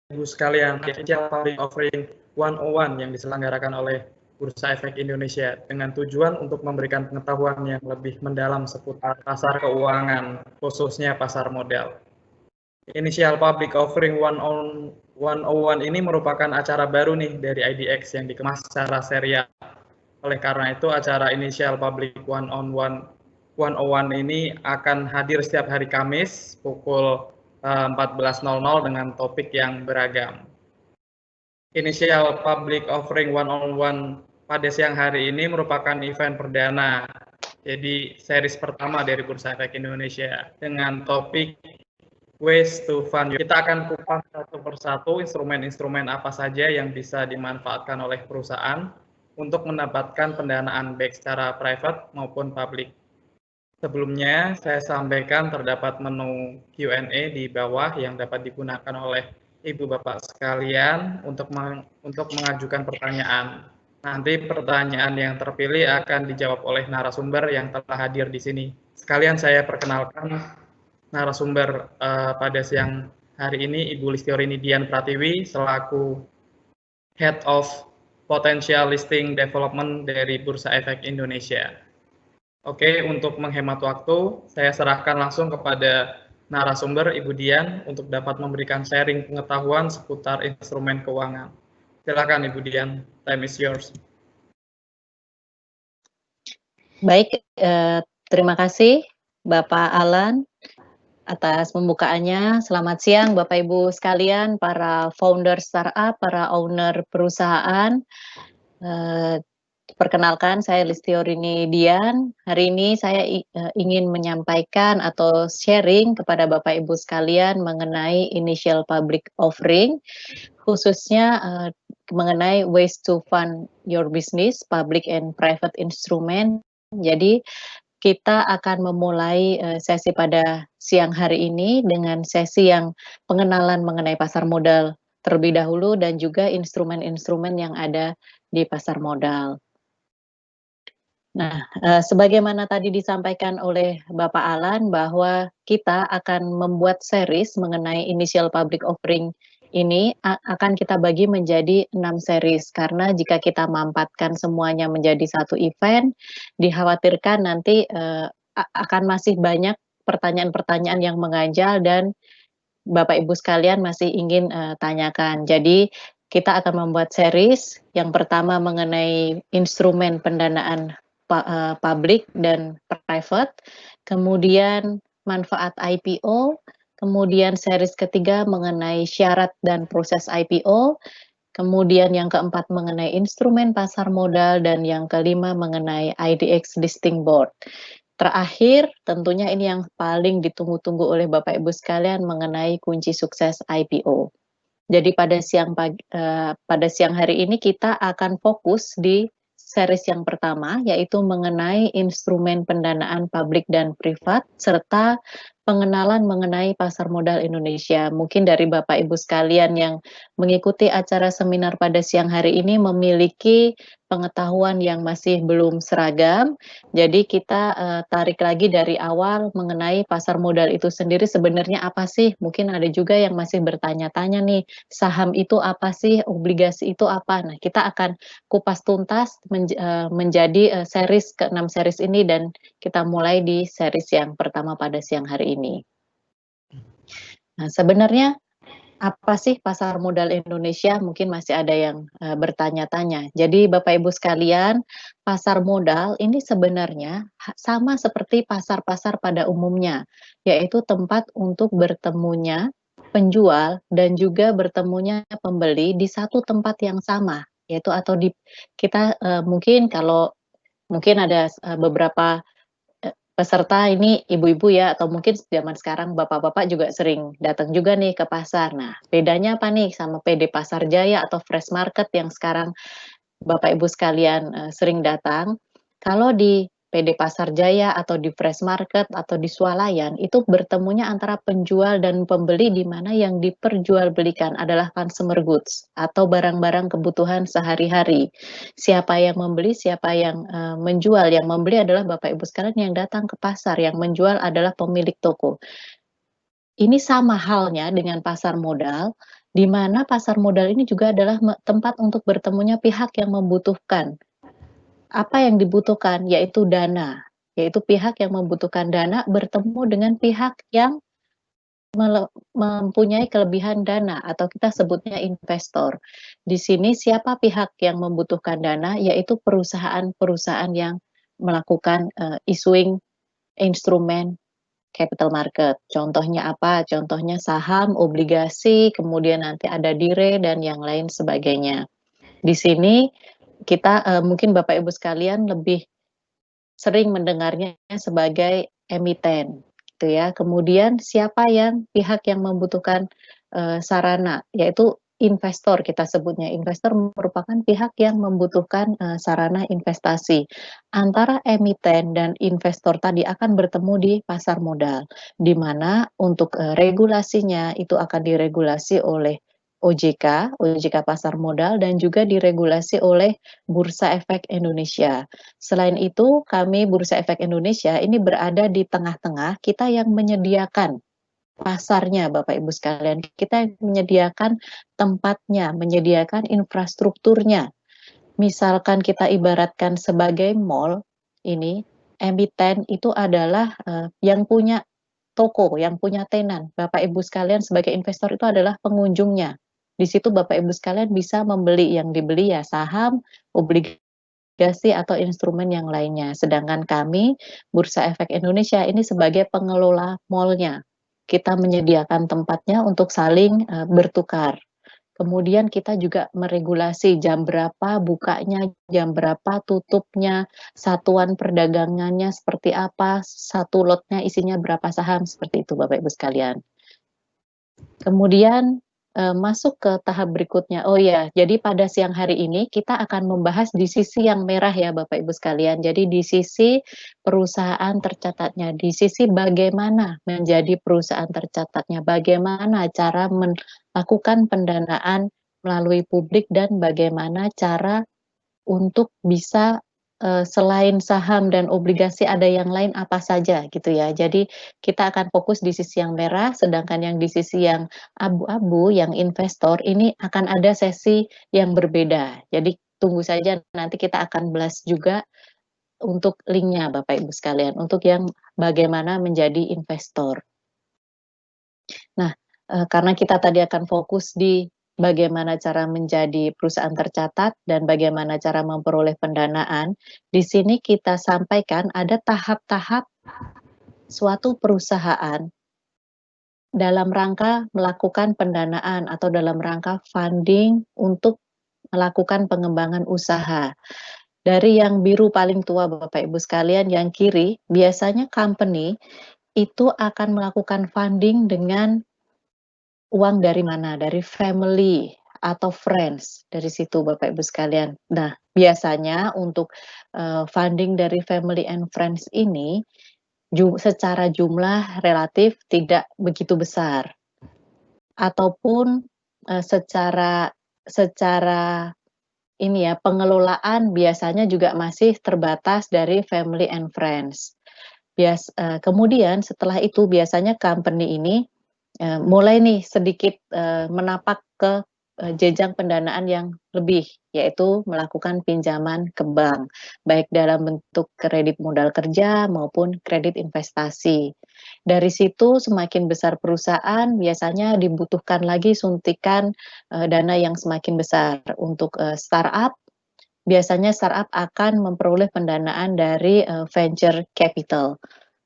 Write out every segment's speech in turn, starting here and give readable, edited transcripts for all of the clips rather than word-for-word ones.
Ibu sekalian, Initial Public Offering 101 yang diselenggarakan oleh Bursa Efek Indonesia dengan tujuan untuk memberikan pengetahuan yang lebih mendalam seputar pasar keuangan, khususnya pasar modal. Initial Public Offering 101 ini merupakan acara baru nih dari IDX yang dikemas secara serial. Oleh karena itu, acara Initial Public 101 ini akan hadir setiap hari Kamis pukul 14.00 dengan topik yang beragam. Initial Public Offering 101 pada siang hari ini merupakan event perdana, jadi series pertama dari Bursa Efek Indonesia dengan topik Ways to Fund. Kita akan kupas satu persatu instrumen-instrumen apa saja yang bisa dimanfaatkan oleh perusahaan untuk mendapatkan pendanaan baik secara private maupun public. Sebelumnya saya sampaikan terdapat menu Q&A di bawah yang dapat digunakan oleh Ibu Bapak sekalian untuk mengajukan pertanyaan. Nanti pertanyaan yang terpilih akan dijawab oleh narasumber yang telah hadir di sini. Sekalian saya perkenalkan narasumber pada siang hari ini, Ibu Listiorini Dian Pratiwi selaku Head of Potential Listing Development dari Bursa Efek Indonesia. Oke, untuk menghemat waktu, saya serahkan langsung kepada narasumber Ibu Dian untuk dapat memberikan sharing pengetahuan seputar instrumen keuangan. Silakan Ibu Dian, time is yours. Baik, terima kasih Bapak Alan atas pembukaannya. Selamat siang Bapak Ibu sekalian, para founder startup, para owner perusahaan. Perkenalkan, saya Listiorini Dian. Hari ini saya ingin menyampaikan atau sharing kepada Bapak Ibu sekalian mengenai initial public offering, khususnya mengenai ways to fund your business, public and private instrument. Jadi kita akan memulai sesi pada siang hari ini dengan sesi yang pengenalan mengenai pasar modal terlebih dahulu dan juga instrumen-instrumen yang ada di pasar modal. Nah, sebagaimana tadi disampaikan oleh Bapak Alan bahwa kita akan membuat series mengenai initial public offering ini akan kita bagi menjadi 6 series karena jika kita mampatkan semuanya menjadi satu event, dikhawatirkan nanti akan masih banyak pertanyaan-pertanyaan yang mengganjal dan Bapak Ibu sekalian masih ingin tanyakan. Jadi kita akan membuat series yang pertama mengenai instrumen pendanaan public dan private, kemudian manfaat IPO, kemudian series ketiga mengenai syarat dan proses IPO, kemudian yang keempat mengenai instrumen pasar modal, dan yang kelima mengenai IDX Listing Board. Terakhir, tentunya ini yang paling ditunggu-tunggu oleh Bapak Ibu sekalian mengenai kunci sukses IPO. Jadi pada siang hari ini kita akan fokus di series yang pertama, yaitu mengenai instrumen pendanaan publik dan privat, serta pengenalan mengenai pasar modal Indonesia. Mungkin dari Bapak Ibu sekalian yang mengikuti acara seminar pada siang hari ini memiliki pengetahuan yang masih belum seragam. Jadi kita tarik lagi dari awal mengenai pasar modal itu sendiri sebenarnya apa sih? Mungkin ada juga yang masih bertanya-tanya nih, saham itu apa sih? Obligasi itu apa? Nah, kita akan kupas tuntas menjadi series ke-6 series ini dan kita mulai di series yang pertama pada siang hari ini. Nah, sebenarnya apa sih pasar modal Indonesia? Mungkin masih ada yang bertanya-tanya. Jadi Bapak Ibu sekalian, pasar modal ini sebenarnya sama seperti pasar-pasar pada umumnya, yaitu tempat untuk bertemunya penjual dan juga bertemunya pembeli di satu tempat yang sama, yaitu atau di kita mungkin kalau mungkin ada beberapa peserta ini ibu-ibu ya, atau mungkin zaman sekarang bapak-bapak juga sering datang juga nih ke pasar. Nah, bedanya apa nih sama PD Pasar Jaya atau Fresh Market yang sekarang Bapak Ibu sekalian sering datang? Kalau di PD Pasar Jaya atau di Fresh Market atau di swalayan itu bertemunya antara penjual dan pembeli di mana yang diperjualbelikan adalah consumer goods atau barang-barang kebutuhan sehari-hari. Siapa yang membeli, siapa yang menjual. Yang membeli adalah Bapak Ibu sekalian yang datang ke pasar, yang menjual adalah pemilik toko. Ini sama halnya dengan pasar modal, di mana pasar modal ini juga adalah tempat untuk bertemunya pihak yang membutuhkan. Apa yang dibutuhkan? Yaitu dana, yaitu pihak yang membutuhkan dana bertemu dengan pihak yang mempunyai kelebihan dana atau kita sebutnya investor. Di sini siapa pihak yang membutuhkan dana? Yaitu perusahaan-perusahaan yang melakukan, issuing instrumen capital market. Contohnya apa? Contohnya saham, obligasi, kemudian nanti ada dire dan yang lain sebagainya. Di sini kita, mungkin Bapak Ibu sekalian lebih sering mendengarnya sebagai emiten, gitu ya. Kemudian siapa yang pihak yang membutuhkan, sarana, yaitu investor kita sebutnya. Investor merupakan pihak yang membutuhkan, sarana investasi. Antara emiten dan investor tadi akan bertemu di pasar modal, di mana untuk, regulasinya itu akan diregulasi oleh OJK Pasar Modal dan juga diregulasi oleh Bursa Efek Indonesia. Selain itu, kami Bursa Efek Indonesia ini berada di tengah-tengah, kita yang menyediakan pasarnya Bapak Ibu sekalian, kita yang menyediakan tempatnya, menyediakan infrastrukturnya. Misalkan kita ibaratkan sebagai mall, ini emiten itu adalah, yang punya toko, yang punya tenan. Bapak Ibu sekalian sebagai investor itu adalah pengunjungnya. Di situ Bapak Ibu sekalian bisa membeli, yang dibeli ya saham, obligasi atau instrumen yang lainnya. Sedangkan kami, Bursa Efek Indonesia ini sebagai pengelola mall-nya. Kita menyediakan tempatnya untuk saling, bertukar. Kemudian kita juga meregulasi jam berapa bukanya, jam berapa tutupnya, satuan perdagangannya seperti apa, satu lotnya isinya berapa saham, seperti itu Bapak Ibu sekalian. Kemudian, masuk ke tahap berikutnya. Oh ya, jadi pada siang hari ini kita akan membahas di sisi yang merah ya Bapak Ibu sekalian. Jadi di sisi perusahaan tercatatnya, di sisi bagaimana menjadi perusahaan tercatatnya, bagaimana cara melakukan pendanaan melalui publik dan bagaimana cara untuk bisa, selain saham dan obligasi ada yang lain apa saja gitu ya. Jadi kita akan fokus di sisi yang merah, sedangkan yang di sisi yang abu-abu, yang investor ini akan ada sesi yang berbeda. Jadi tunggu saja nanti kita akan bahas juga untuk linknya Bapak Ibu sekalian, untuk yang bagaimana menjadi investor. Nah, karena kita tadi akan fokus di bagaimana cara menjadi perusahaan tercatat dan bagaimana cara memperoleh pendanaan, di sini kita sampaikan ada tahap-tahap suatu perusahaan dalam rangka melakukan pendanaan atau dalam rangka funding untuk melakukan pengembangan usaha. Dari yang biru paling tua Bapak Ibu sekalian, yang kiri biasanya company itu akan melakukan funding dengan uang dari mana? Dari family atau friends, dari situ Bapak Ibu sekalian. Nah, biasanya untuk, funding dari family and friends ini, secara jumlah relatif tidak begitu besar, ataupun, secara secara ini ya, pengelolaan biasanya juga masih terbatas dari family and friends. Kemudian setelah itu biasanya company ini mulai nih sedikit, menapak ke, jenjang pendanaan yang lebih, yaitu melakukan pinjaman ke bank, baik dalam bentuk kredit modal kerja maupun kredit investasi. Dari situ semakin besar perusahaan biasanya dibutuhkan lagi suntikan, dana yang semakin besar. Untuk, startup, biasanya startup akan memperoleh pendanaan dari, venture capital.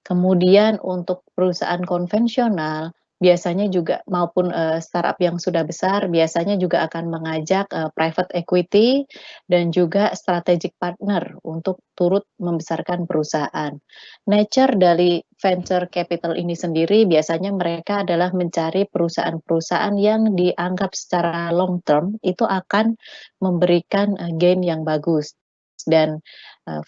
Kemudian untuk perusahaan konvensional, biasanya juga maupun, startup yang sudah besar, biasanya juga akan mengajak, private equity dan juga strategic partner untuk turut membesarkan perusahaan. Nature dari venture capital ini sendiri biasanya mereka adalah mencari perusahaan-perusahaan yang dianggap secara long term itu akan memberikan, gain yang bagus. Dan,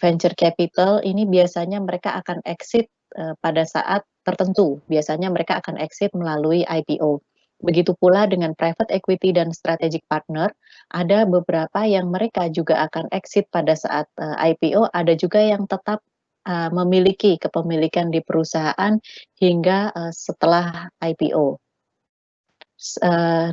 venture capital ini biasanya mereka akan exit pada saat tertentu, biasanya mereka akan exit melalui IPO. Begitu pula dengan private equity dan strategic partner, ada beberapa yang mereka juga akan exit pada saat, IPO, ada juga yang tetap memiliki kepemilikan di perusahaan hingga setelah IPO.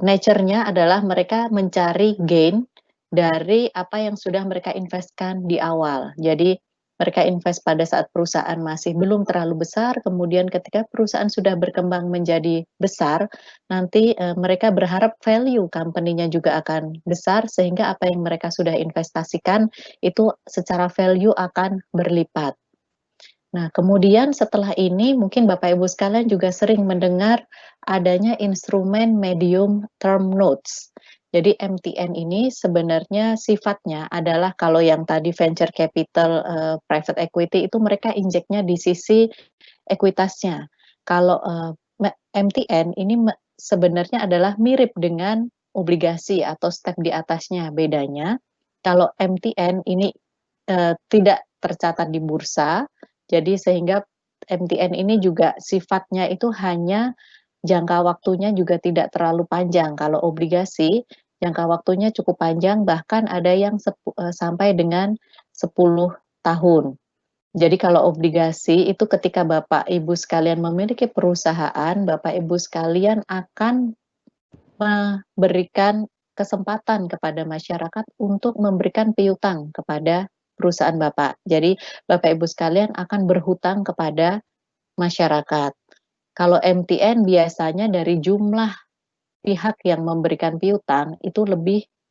Nature-nya adalah mereka mencari gain dari apa yang sudah mereka investkan di awal. Jadi mereka invest pada saat perusahaan masih belum terlalu besar, kemudian ketika perusahaan sudah berkembang menjadi besar, nanti mereka berharap value company-nya juga akan besar, sehingga apa yang mereka sudah investasikan itu secara value akan berlipat. Nah, kemudian setelah ini mungkin Bapak Ibu sekalian juga sering mendengar adanya instrumen medium term notes. Jadi MTN ini sebenarnya sifatnya adalah kalau yang tadi venture capital, private equity itu mereka injeknya di sisi ekuitasnya. Kalau MTN ini sebenarnya adalah mirip dengan obligasi atau step di atasnya. Bedanya kalau MTN ini tidak tercatat di bursa, jadi sehingga MTN ini juga sifatnya itu hanya jangka waktunya juga tidak terlalu panjang. Kalau obligasi jangka waktunya cukup panjang, bahkan ada yang sampai dengan 10 tahun. Jadi kalau obligasi itu ketika Bapak Ibu sekalian memiliki perusahaan, Bapak Ibu sekalian akan memberikan kesempatan kepada masyarakat untuk memberikan piutang kepada perusahaan Bapak. Jadi Bapak Ibu sekalian akan berhutang kepada masyarakat. Kalau MTN biasanya dari jumlah pihak yang memberikan piutang itu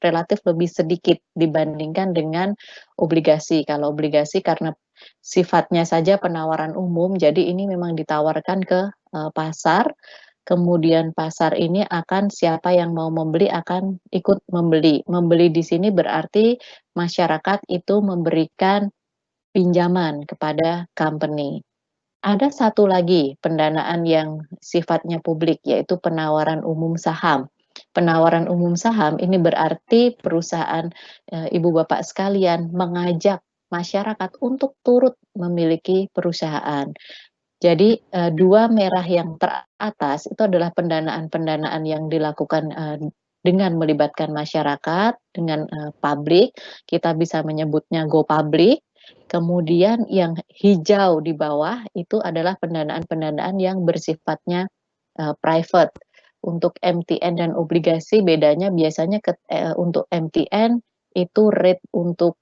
relatif lebih sedikit dibandingkan dengan obligasi. Kalau obligasi karena sifatnya saja penawaran umum, jadi ini memang ditawarkan ke pasar. Kemudian pasar ini akan siapa yang mau membeli akan ikut membeli. Membeli di sini berarti masyarakat itu memberikan pinjaman kepada company. Ada satu lagi pendanaan yang sifatnya publik, yaitu penawaran umum saham. Penawaran umum saham ini berarti perusahaan ibu bapak sekalian mengajak masyarakat untuk turut memiliki perusahaan. Jadi dua merah yang teratas itu adalah pendanaan-pendanaan yang dilakukan dengan melibatkan masyarakat, dengan publik, kita bisa menyebutnya go public. Kemudian yang hijau di bawah itu adalah pendanaan-pendanaan yang bersifatnya private. Untuk MTN dan obligasi bedanya biasanya untuk MTN itu rate untuk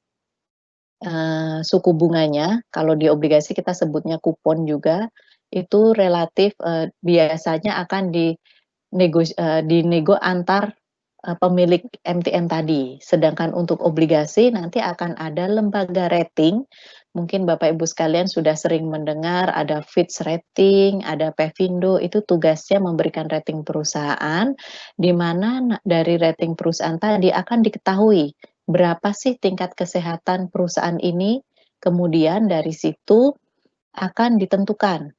suku bunganya, kalau di obligasi kita sebutnya kupon juga, itu relatif biasanya akan dinego antar pemilik MTN tadi. Sedangkan untuk obligasi nanti akan ada lembaga rating, mungkin Bapak Ibu sekalian sudah sering mendengar ada Fitch Rating, ada Pevindo, itu tugasnya memberikan rating perusahaan, di mana dari rating perusahaan tadi akan diketahui berapa sih tingkat kesehatan perusahaan ini, kemudian dari situ akan ditentukan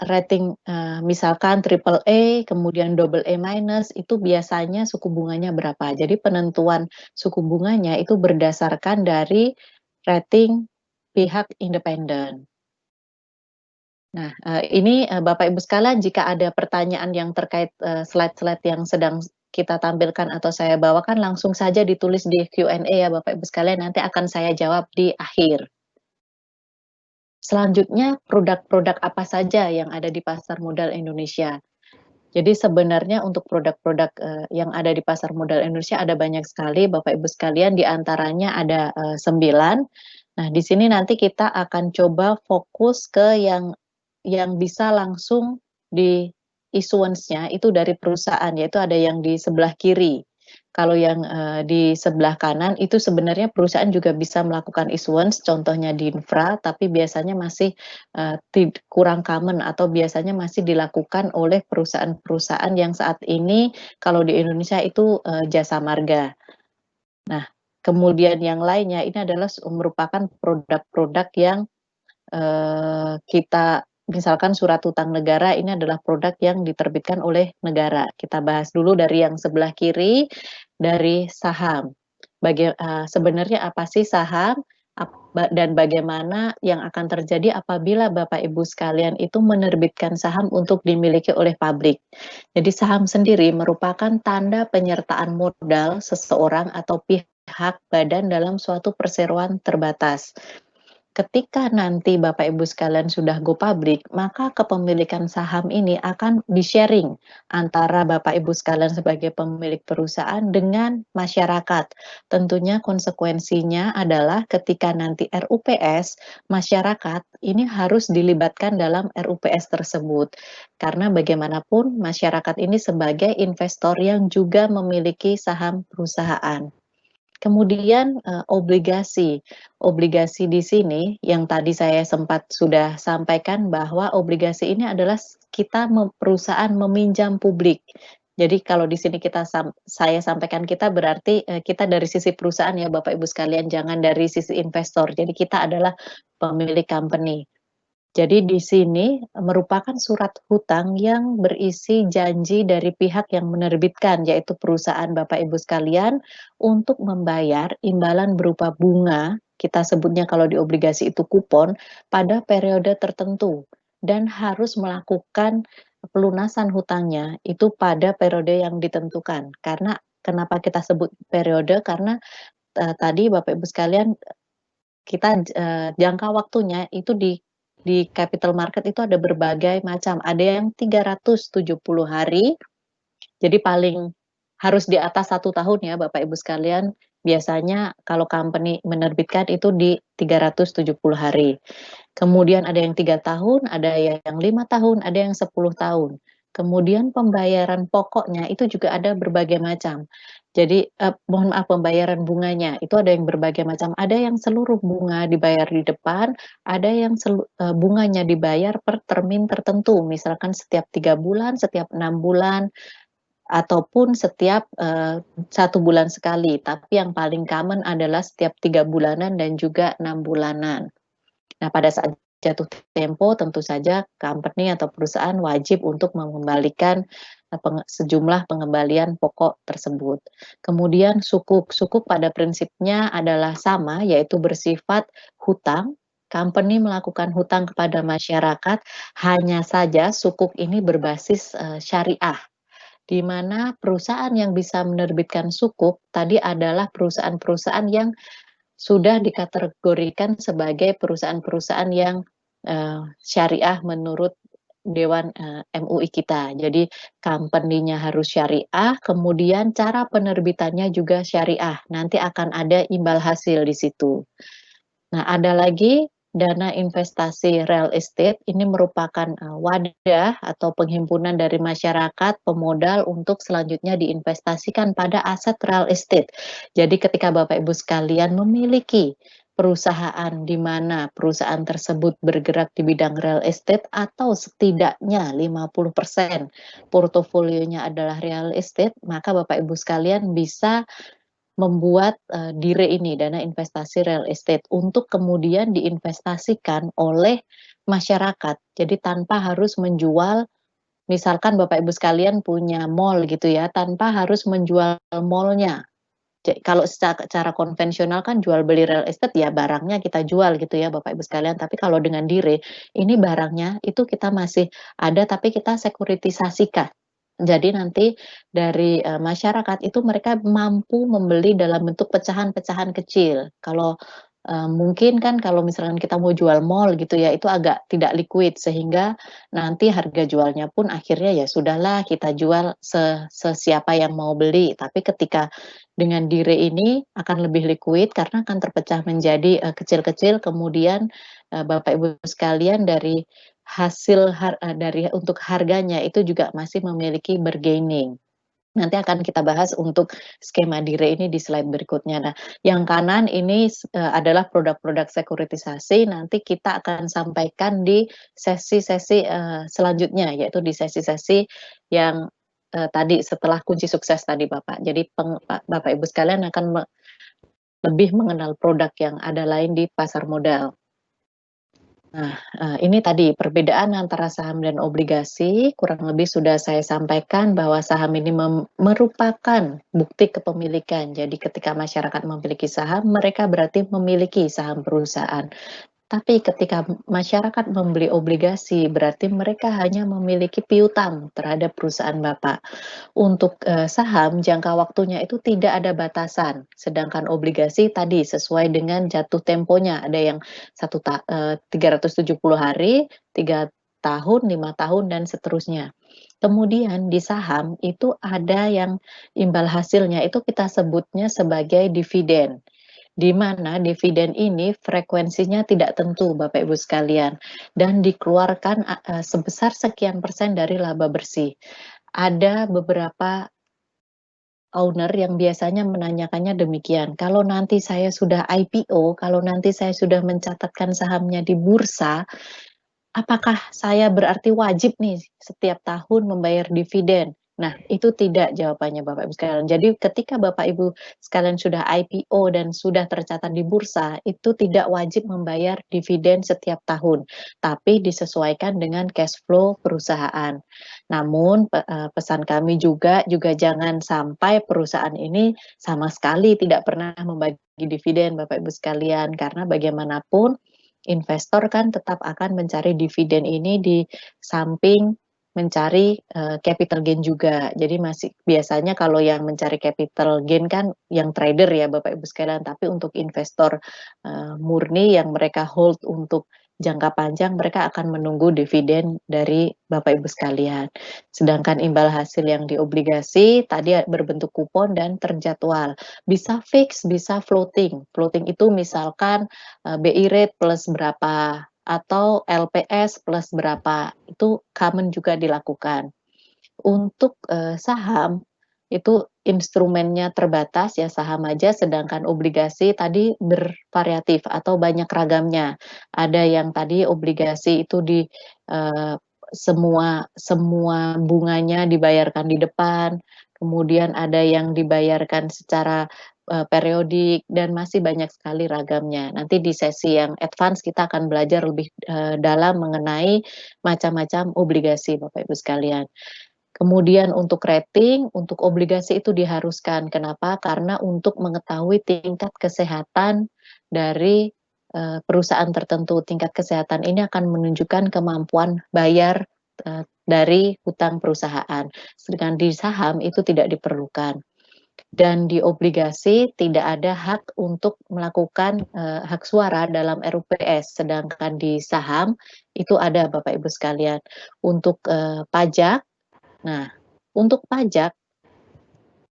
rating misalkan triple A, kemudian double A minus, itu biasanya suku bunganya berapa. Jadi penentuan suku bunganya itu berdasarkan dari rating pihak independen. Nah, ini Bapak Ibu sekalian jika ada pertanyaan yang terkait slide-slide yang sedang kita tampilkan atau saya bawakan langsung saja ditulis di Q&A ya Bapak Ibu sekalian, nanti akan saya jawab di akhir. Selanjutnya produk-produk apa saja yang ada di pasar modal Indonesia. Jadi sebenarnya untuk produk-produk yang ada di pasar modal Indonesia ada banyak sekali Bapak Ibu sekalian, di antaranya ada 9. Nah, di sini nanti kita akan coba fokus ke yang bisa langsung di issuance-nya itu dari perusahaan, yaitu ada yang di sebelah kiri. Kalau yang di sebelah kanan itu sebenarnya perusahaan juga bisa melakukan issuance, contohnya di infra, tapi biasanya masih kurang common atau biasanya masih dilakukan oleh perusahaan-perusahaan yang saat ini kalau di Indonesia itu jasa marga. Nah, kemudian yang lainnya ini adalah merupakan produk-produk yang kita misalkan surat utang negara ini adalah produk yang diterbitkan oleh negara. Kita bahas dulu dari yang sebelah kiri, dari saham. Sebenarnya apa sih saham dan bagaimana yang akan terjadi apabila Bapak Ibu sekalian itu menerbitkan saham untuk dimiliki oleh publik. Jadi saham sendiri merupakan tanda penyertaan modal seseorang atau pihak badan dalam suatu perseroan terbatas. ketika nanti Bapak Ibu sekalian sudah go public, maka kepemilikan saham ini akan di-sharing antara Bapak Ibu sekalian sebagai pemilik perusahaan dengan masyarakat. Tentunya konsekuensinya adalah ketika nanti RUPS, masyarakat ini harus dilibatkan dalam RUPS tersebut. Karena bagaimanapun masyarakat ini sebagai investor yang juga memiliki saham perusahaan. Kemudian, obligasi. Obligasi di sini yang tadi saya sempat sudah sampaikan bahwa obligasi ini adalah kita perusahaan meminjam publik. Jadi kalau di sini saya sampaikan kita berarti, kita dari sisi perusahaan ya Bapak Ibu sekalian, jangan dari sisi investor. Jadi kita adalah pemilik company. Jadi di sini merupakan surat hutang yang berisi janji dari pihak yang menerbitkan, yaitu perusahaan Bapak Ibu sekalian, untuk membayar imbalan berupa bunga, kita sebutnya kalau di obligasi itu kupon, pada periode tertentu dan harus melakukan pelunasan hutangnya itu pada periode yang ditentukan. Karena kenapa kita sebut periode? Karena tadi Bapak Ibu sekalian kita jangka waktunya itu di capital market itu ada berbagai macam, ada yang 370 hari, jadi paling harus di atas 1 tahun ya Bapak Ibu sekalian, biasanya kalau company menerbitkan itu di 370 hari. Kemudian ada yang 3 tahun, ada yang 5 tahun, ada yang 10 tahun. Kemudian pembayaran pokoknya itu juga ada berbagai macam. Jadi, mohon maaf, pembayaran bunganya itu ada yang berbagai macam, ada yang seluruh bunga dibayar di depan, ada yang bunganya dibayar per termin tertentu, misalkan setiap 3 bulan, setiap 6 bulan, ataupun setiap, 1 bulan sekali, tapi yang paling common adalah setiap 3 bulanan dan juga 6 bulanan. Nah, pada saat jatuh tempo tentu saja company atau perusahaan wajib untuk mengembalikan, sejumlah pengembalian pokok tersebut. Kemudian sukuk. Sukuk pada prinsipnya adalah sama, yaitu bersifat hutang. Company melakukan hutang kepada masyarakat, hanya saja sukuk ini berbasis, syariah. Di mana perusahaan yang bisa menerbitkan sukuk tadi adalah perusahaan-perusahaan yang sudah dikategorikan sebagai perusahaan-perusahaan yang, syariah menurut Dewan, MUI kita. Jadi company-nya harus syariah, kemudian cara penerbitannya juga syariah, nanti akan ada imbal hasil di situ. Nah, ada lagi dana investasi real estate, ini merupakan, wadah atau penghimpunan dari masyarakat, pemodal untuk selanjutnya diinvestasikan pada aset real estate. Jadi ketika Bapak Ibu sekalian memiliki perusahaan di mana perusahaan tersebut bergerak di bidang real estate atau setidaknya 50% portofolionya adalah real estate, maka Bapak Ibu sekalian bisa membuat, DIRE ini, dana investasi real estate, untuk kemudian diinvestasikan oleh masyarakat. Jadi tanpa harus menjual, misalkan Bapak Ibu sekalian punya mall gitu ya, tanpa harus menjual mall-nya. Kalau secara konvensional kan jual beli real estate ya barangnya kita jual gitu ya Bapak Ibu sekalian, tapi kalau dengan DIRE, ini barangnya itu kita masih ada tapi kita sekuritisasikan. Jadi nanti dari, masyarakat itu mereka mampu membeli dalam bentuk pecahan-pecahan kecil. Kalau, mungkin kan kalau misalkan kita mau jual mall gitu ya, itu agak tidak liquid sehingga nanti harga jualnya pun akhirnya ya sudahlah kita jual sesiapa yang mau beli. Tapi ketika dengan DIRE ini akan lebih liquid karena akan terpecah menjadi, kecil-kecil kemudian, Bapak Ibu sekalian dari hasil dari untuk harganya itu juga masih memiliki bargaining. Nanti akan kita bahas untuk skema DIRE ini di slide berikutnya. Nah, yang kanan ini adalah produk-produk sekuritisasi, nanti kita akan sampaikan di sesi-sesi, selanjutnya, yaitu di sesi-sesi yang, tadi setelah kunci sukses tadi Bapak. Jadi Bapak Ibu sekalian akan lebih mengenal produk yang ada lain di pasar modal. Nah, ini tadi perbedaan antara saham dan obligasi, kurang lebih sudah saya sampaikan bahwa saham ini merupakan bukti kepemilikan. Jadi ketika masyarakat memiliki saham, mereka berarti memiliki saham perusahaan. Tapi ketika masyarakat membeli obligasi, berarti mereka hanya memiliki piutang terhadap perusahaan Bapak. Untuk, saham jangka waktunya itu tidak ada batasan, sedangkan obligasi tadi sesuai dengan jatuh temponya, ada yang 370 hari, 3 tahun, 5 tahun, dan seterusnya. Kemudian di saham itu ada yang imbal hasilnya itu kita sebutnya sebagai dividen, di mana dividen ini frekuensinya tidak tentu Bapak Ibu sekalian dan dikeluarkan sebesar sekian persen dari laba bersih. Ada beberapa owner yang biasanya menanyakannya demikian, "Kalau nanti saya sudah IPO, kalau nanti saya sudah mencatatkan sahamnya di bursa, apakah saya berarti wajib nih setiap tahun membayar dividen?" Nah, itu tidak jawabannya Bapak Ibu sekalian. Jadi ketika Bapak Ibu sekalian sudah IPO dan sudah tercatat di bursa, itu tidak wajib membayar dividen setiap tahun, tapi disesuaikan dengan cash flow perusahaan. Namun pesan kami juga jangan sampai perusahaan ini sama sekali tidak pernah membagi dividen Bapak Ibu sekalian, karena bagaimanapun investor kan tetap akan mencari dividen ini di samping mencari, capital gain juga. Jadi masih biasanya kalau yang mencari capital gain kan yang trader ya Bapak Ibu sekalian, tapi untuk investor, murni yang mereka hold untuk jangka panjang, mereka akan menunggu dividen dari Bapak Ibu sekalian. Sedangkan imbal hasil yang di obligasi tadi berbentuk kupon dan terjadwal. Bisa fix, bisa floating. Floating itu misalkan BI rate plus berapa, atau LPS plus berapa, itu common juga dilakukan. Untuk, saham, itu instrumennya terbatas ya saham aja, sedangkan obligasi tadi bervariatif atau banyak ragamnya. Ada yang tadi obligasi itu eee, semua semua bunganya dibayarkan di depan, kemudian ada yang dibayarkan secara, periodik, dan masih banyak sekali ragamnya. Nanti di sesi yang advance kita akan belajar lebih, dalam mengenai macam-macam obligasi Bapak Ibu sekalian. Kemudian untuk rating, untuk obligasi itu diharuskan. Kenapa? Karena untuk mengetahui tingkat kesehatan dari, perusahaan tertentu. Tingkat kesehatan ini akan menunjukkan kemampuan bayar, dari hutang perusahaan. Sedangkan di saham itu tidak diperlukan. Dan di obligasi tidak ada hak untuk melakukan, hak suara dalam RUPS, sedangkan di saham itu ada Bapak Ibu sekalian. Untuk, pajak. Nah, untuk pajak,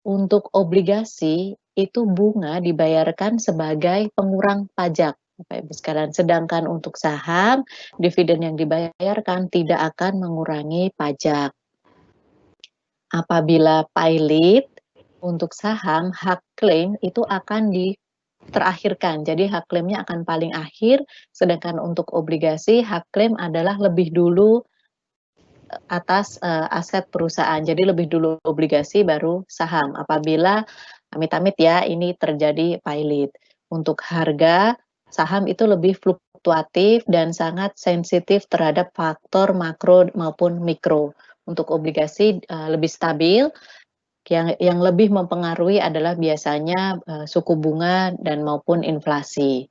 untuk obligasi, itu bunga dibayarkan sebagai pengurang pajak, Bapak Ibu sekalian. Sedangkan untuk saham, dividen yang dibayarkan tidak akan mengurangi pajak. Apabila pilot, untuk saham, hak klaim itu akan terakhirkan. Jadi hak klaimnya akan paling akhir, sedangkan untuk obligasi, hak klaim adalah lebih dulu atas, aset perusahaan. Jadi lebih dulu obligasi baru saham. Apabila amit-amit ya ini terjadi pilot. Untuk harga saham itu lebih fluktuatif dan sangat sensitif terhadap faktor makro maupun mikro. Untuk obligasi, lebih stabil, yang lebih mempengaruhi adalah biasanya, suku bunga dan maupun inflasi.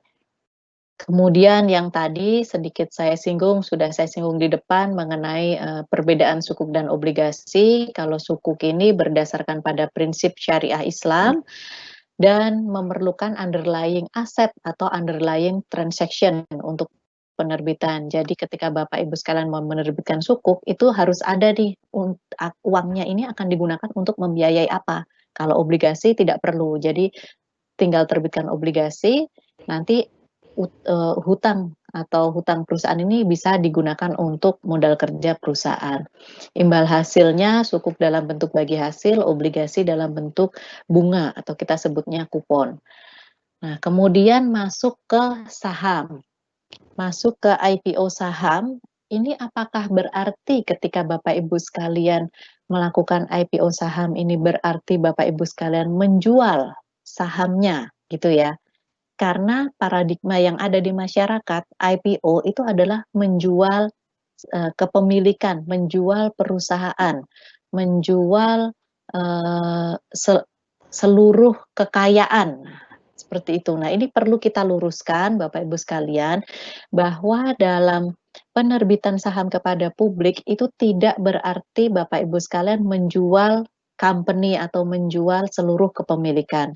Kemudian yang tadi sedikit sudah saya singgung di depan mengenai, perbedaan sukuk dan obligasi. Kalau sukuk ini berdasarkan pada prinsip syariah Islam dan memerlukan underlying aset atau underlying transaction untuk penerbitan. Jadi ketika Bapak Ibu sekalian mau menerbitkan sukuk, itu harus ada nih uangnya ini akan digunakan untuk membiayai apa. Kalau obligasi tidak perlu. Jadi tinggal terbitkan obligasi, nanti hutang atau hutang perusahaan ini bisa digunakan untuk modal kerja perusahaan. Imbal hasilnya sukuk dalam bentuk bagi hasil, obligasi dalam bentuk bunga atau kita sebutnya kupon. Nah, kemudian masuk ke saham. Masuk ke IPO saham, ini apakah berarti ketika Bapak Ibu sekalian melakukan IPO saham ini berarti Bapak Ibu sekalian menjual sahamnya gitu ya? Karena paradigma yang ada di masyarakat, IPO itu adalah menjual, kepemilikan, menjual perusahaan, menjual, seluruh kekayaan, seperti itu. Nah, ini perlu kita luruskan Bapak Ibu sekalian, bahwa dalam penerbitan saham kepada publik itu tidak berarti Bapak Ibu sekalian menjual company atau menjual seluruh kepemilikan.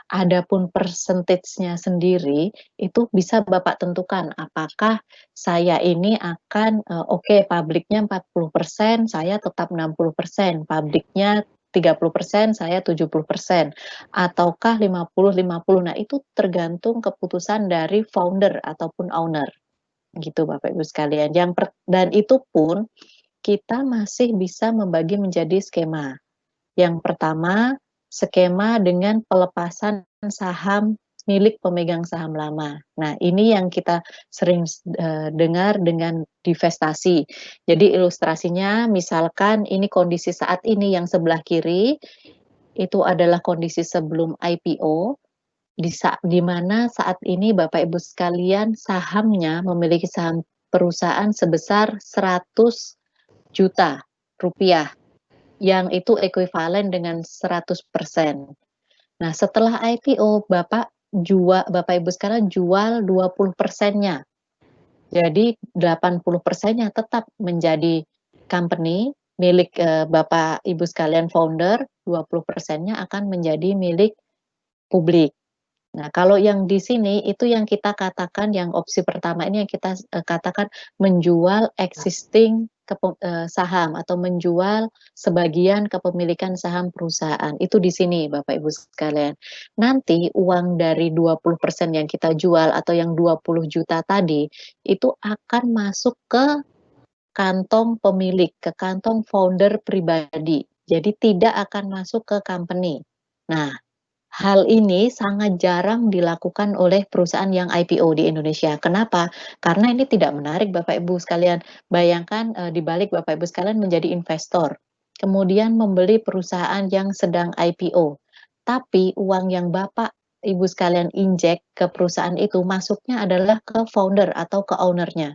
Adapun persentage-nya sendiri itu bisa Bapak tentukan apakah saya ini akan, oke publiknya 40%, saya tetap 60%, publiknya 30%, saya 70%, ataukah 50-50. Nah, itu tergantung keputusan dari founder ataupun owner, gitu Bapak Ibu sekalian. Dan itu pun kita masih bisa membagi menjadi skema. Yang pertama, skema dengan pelepasan saham milik pemegang saham lama. Nah, ini yang kita sering dengar dengan divestasi. Jadi ilustrasinya misalkan ini kondisi saat ini yang sebelah kiri, itu adalah kondisi sebelum IPO, di mana saat ini Bapak Ibu sekalian sahamnya memiliki saham perusahaan sebesar 100 juta rupiah, yang itu ekuivalen dengan 100%. Nah, setelah IPO Bapak Ibu sekalian jual 20%-nya. Jadi 80%-nya tetap menjadi company milik, Bapak Ibu sekalian founder, 20%-nya akan menjadi milik publik. Nah, kalau yang di sini itu yang kita katakan yang opsi pertama ini yang kita katakan menjual existing saham atau menjual sebagian kepemilikan saham perusahaan. Itu di sini Bapak Ibu sekalian. Nanti uang dari 20% yang kita jual atau yang 20 juta tadi itu akan masuk ke kantong pemilik, ke kantong founder pribadi. Jadi tidak akan masuk ke company. Nah, hal ini sangat jarang dilakukan oleh perusahaan yang IPO di Indonesia. Kenapa? Karena ini tidak menarik Bapak Ibu sekalian. Bayangkan di balik Bapak Ibu sekalian menjadi investor, kemudian membeli perusahaan yang sedang IPO. Tapi uang yang Bapak Ibu sekalian injek ke perusahaan itu masuknya adalah ke founder atau ke owner-nya.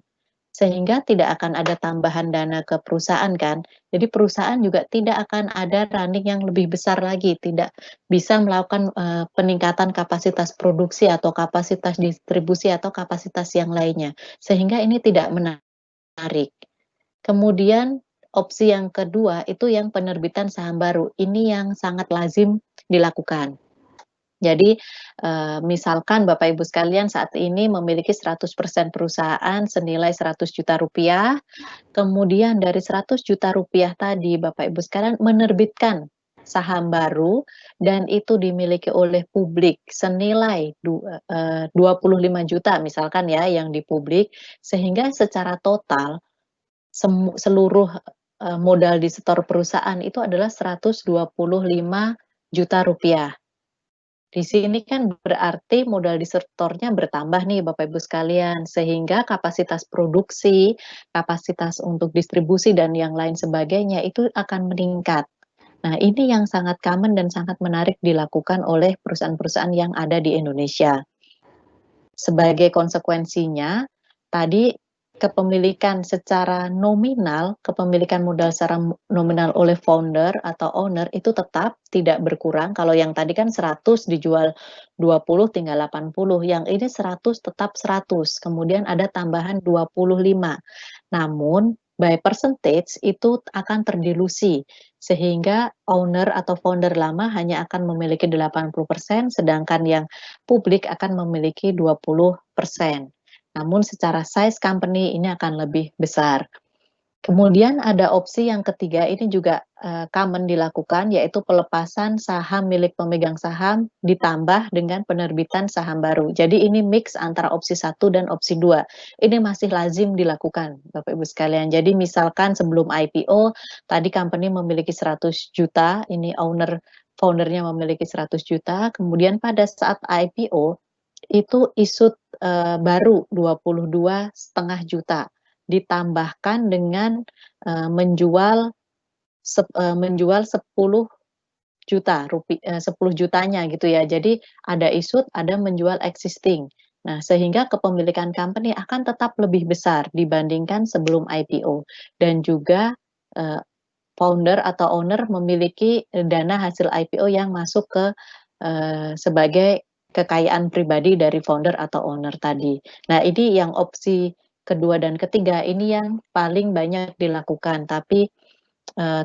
Sehingga tidak akan ada tambahan dana ke perusahaan kan. Jadi perusahaan juga tidak akan ada running yang lebih besar lagi, tidak bisa melakukan, peningkatan kapasitas produksi atau kapasitas distribusi atau kapasitas yang lainnya. Sehingga ini tidak menarik. Kemudian opsi yang kedua itu yang penerbitan saham baru. Ini yang sangat lazim dilakukan. Jadi, misalkan Bapak Ibu sekalian saat ini memiliki 100% perusahaan senilai 100 juta rupiah, kemudian dari 100 juta rupiah tadi Bapak Ibu sekalian menerbitkan saham baru dan itu dimiliki oleh publik senilai 25 juta misalkan ya yang di publik, sehingga secara total seluruh, modal di setor perusahaan itu adalah 125 juta rupiah. Di sini kan berarti modal disertornya bertambah nih Bapak Ibu sekalian, sehingga kapasitas produksi, kapasitas untuk distribusi dan yang lain sebagainya itu akan meningkat. Nah, ini yang sangat common dan sangat menarik dilakukan oleh perusahaan-perusahaan yang ada di Indonesia. Sebagai konsekuensinya, tadi kepemilikan secara nominal, kepemilikan modal secara nominal oleh founder atau owner itu tetap tidak berkurang. Kalau yang tadi kan 100 dijual 20 tinggal 80, yang ini 100 tetap 100, kemudian ada tambahan 25. Namun by percentage itu akan terdilusi, sehingga owner atau founder lama hanya akan memiliki 80%, sedangkan yang publik akan memiliki 20%. Namun secara size company ini akan lebih besar. Kemudian ada opsi yang ketiga, ini juga common dilakukan, yaitu pelepasan saham milik pemegang saham ditambah dengan penerbitan saham baru. Jadi ini mix antara opsi 1 dan opsi 2. Ini masih lazim dilakukan Bapak Ibu sekalian. Jadi misalkan sebelum IPO, tadi company memiliki 100 juta, ini foundernya memiliki 100 juta, kemudian pada saat IPO, itu issued baru 22,5 juta. Ditambahkan dengan menjual 10 juta 10 jutanya gitu ya. Jadi ada issued, ada menjual existing. Nah, sehingga kepemilikan company akan tetap lebih besar dibandingkan sebelum IPO dan juga founder atau owner memiliki dana hasil IPO yang masuk ke sebagai kekayaan pribadi dari founder atau owner tadi. Nah, ini yang opsi kedua dan ketiga ini yang paling banyak dilakukan, tapi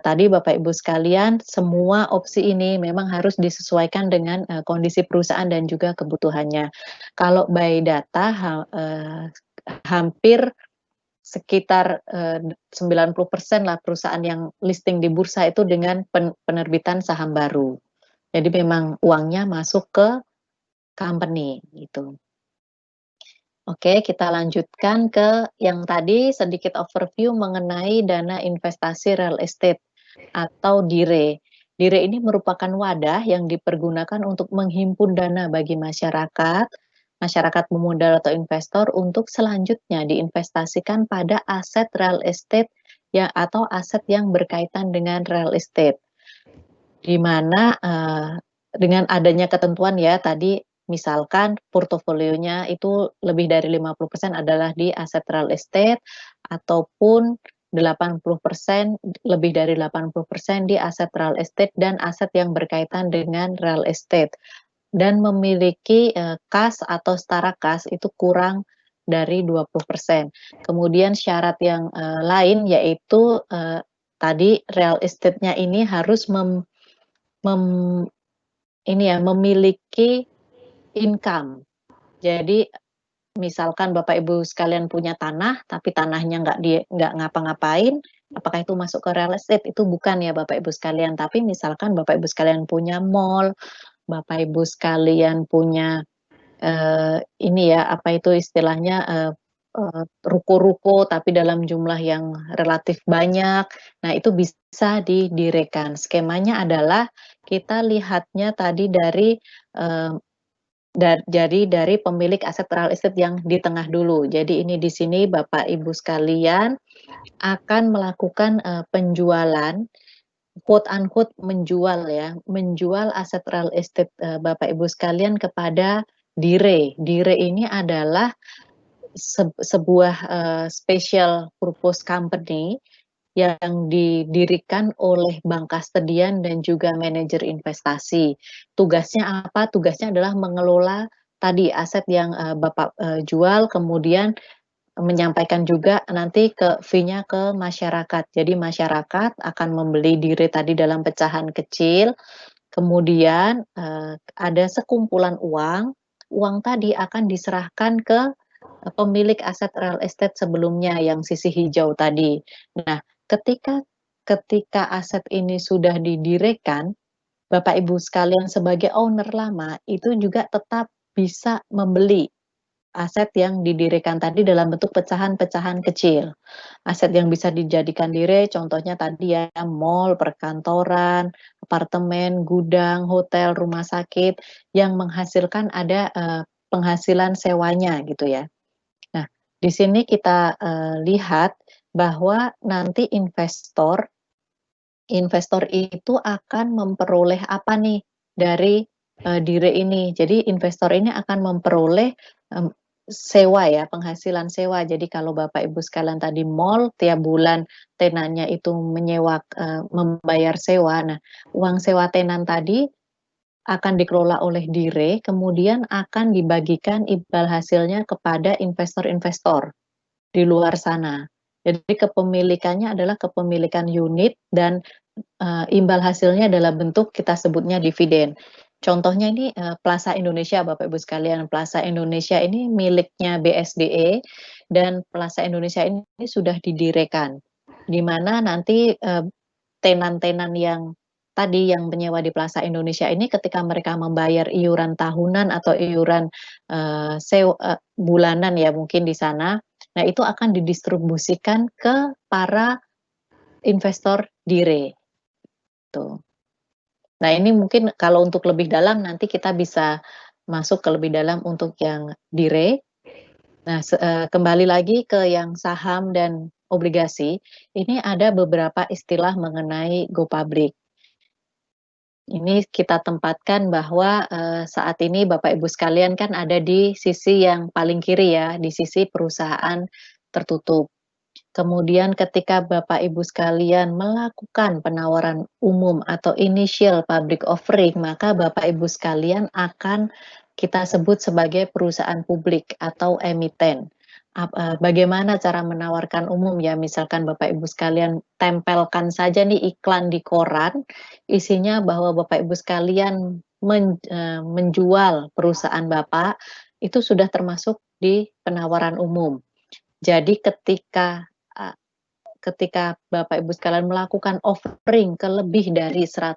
tadi Bapak Ibu sekalian, semua opsi ini memang harus disesuaikan dengan kondisi perusahaan dan juga kebutuhannya. Kalau by data hampir sekitar 90% lah perusahaan yang listing di bursa itu dengan penerbitan saham baru. Jadi memang uangnya masuk ke company gitu. Oke, kita lanjutkan ke yang tadi sedikit overview mengenai dana investasi real estate atau DIRE. DIRE ini merupakan wadah yang dipergunakan untuk menghimpun dana bagi masyarakat, masyarakat pemodal atau investor untuk selanjutnya diinvestasikan pada aset real estate ya atau aset yang berkaitan dengan real estate. Di mana dengan adanya ketentuan ya tadi misalkan portofolionya itu lebih dari 50% adalah di aset real estate ataupun 80% lebih dari 80% di aset real estate dan aset yang berkaitan dengan real estate dan memiliki kas atau setara kas itu kurang dari 20%. Kemudian syarat yang lain yaitu tadi real estate-nya ini harus memiliki income. Jadi misalkan Bapak Ibu sekalian punya tanah, tapi tanahnya nggak ngapa-ngapain, apakah itu masuk ke real estate? Itu bukan ya Bapak Ibu sekalian. Tapi misalkan Bapak Ibu sekalian punya mall, Bapak Ibu sekalian punya ini ya apa itu istilahnya ruko-ruko tapi dalam jumlah yang relatif banyak. Nah, itu bisa didirekan. Skemanya adalah kita lihatnya tadi dari dari pemilik aset real estate yang di tengah dulu. Jadi ini di sini Bapak Ibu sekalian akan melakukan penjualan quote unquote menjual ya, menjual aset real estate Bapak Ibu sekalian kepada DIRE. DIRE ini adalah sebuah special purpose company yang didirikan oleh bank kastedian dan juga manajer investasi. Tugasnya apa? Tugasnya adalah mengelola tadi aset yang Bapak jual, kemudian menyampaikan juga nanti ke fee-nya ke masyarakat. Jadi masyarakat akan membeli DIRE tadi dalam pecahan kecil, kemudian ada sekumpulan uang, uang tadi akan diserahkan ke pemilik aset real estate sebelumnya yang sisi hijau tadi. Nah, ketika aset ini sudah didirekan, Bapak Ibu sekalian sebagai owner lama itu juga tetap bisa membeli aset yang didirikan tadi dalam bentuk pecahan-pecahan kecil. Aset yang bisa dijadikan DIRE contohnya tadi ya mall, perkantoran, apartemen, gudang, hotel, rumah sakit yang menghasilkan ada penghasilan sewanya gitu ya. Nah, di sini kita lihat bahwa nanti investor itu akan memperoleh apa nih dari DIRE ini. Jadi investor ini akan memperoleh sewa ya, penghasilan sewa. Jadi kalau Bapak Ibu sekalian tadi mall tiap bulan tenannya itu membayar sewa. Nah, uang sewa tenan tadi akan dikelola oleh DIRE, kemudian akan dibagikan imbal hasilnya kepada investor-investor di luar sana. Jadi kepemilikannya adalah kepemilikan unit dan imbal hasilnya dalam bentuk kita sebutnya dividen. Contohnya ini Plaza Indonesia Bapak Ibu sekalian. Plaza Indonesia ini miliknya BSDE dan Plaza Indonesia ini sudah didirekan. Di mana nanti tenan-tenan yang tadi yang menyewa di Plaza Indonesia ini ketika mereka membayar iuran tahunan atau iuran bulanan ya mungkin di sana. Nah, itu akan didistribusikan ke para investor DIRE. Tuh. Nah, ini mungkin kalau untuk lebih dalam nanti kita bisa masuk ke lebih dalam untuk yang DIRE. Nah, kembali lagi ke yang saham dan obligasi, ini ada beberapa istilah mengenai go public. Ini kita tempatkan bahwa saat ini Bapak Ibu sekalian kan ada di sisi yang paling kiri ya, di sisi perusahaan tertutup. Kemudian ketika Bapak Ibu sekalian melakukan penawaran umum atau initial public offering, maka Bapak Ibu sekalian akan kita sebut sebagai perusahaan publik atau emiten. Bagaimana cara menawarkan umum ya, misalkan Bapak Ibu sekalian tempelkan saja nih iklan di koran, isinya bahwa Bapak Ibu sekalian menjual perusahaan Bapak, itu sudah termasuk di penawaran umum. Jadi ketika Bapak Ibu sekalian melakukan offering ke lebih dari 100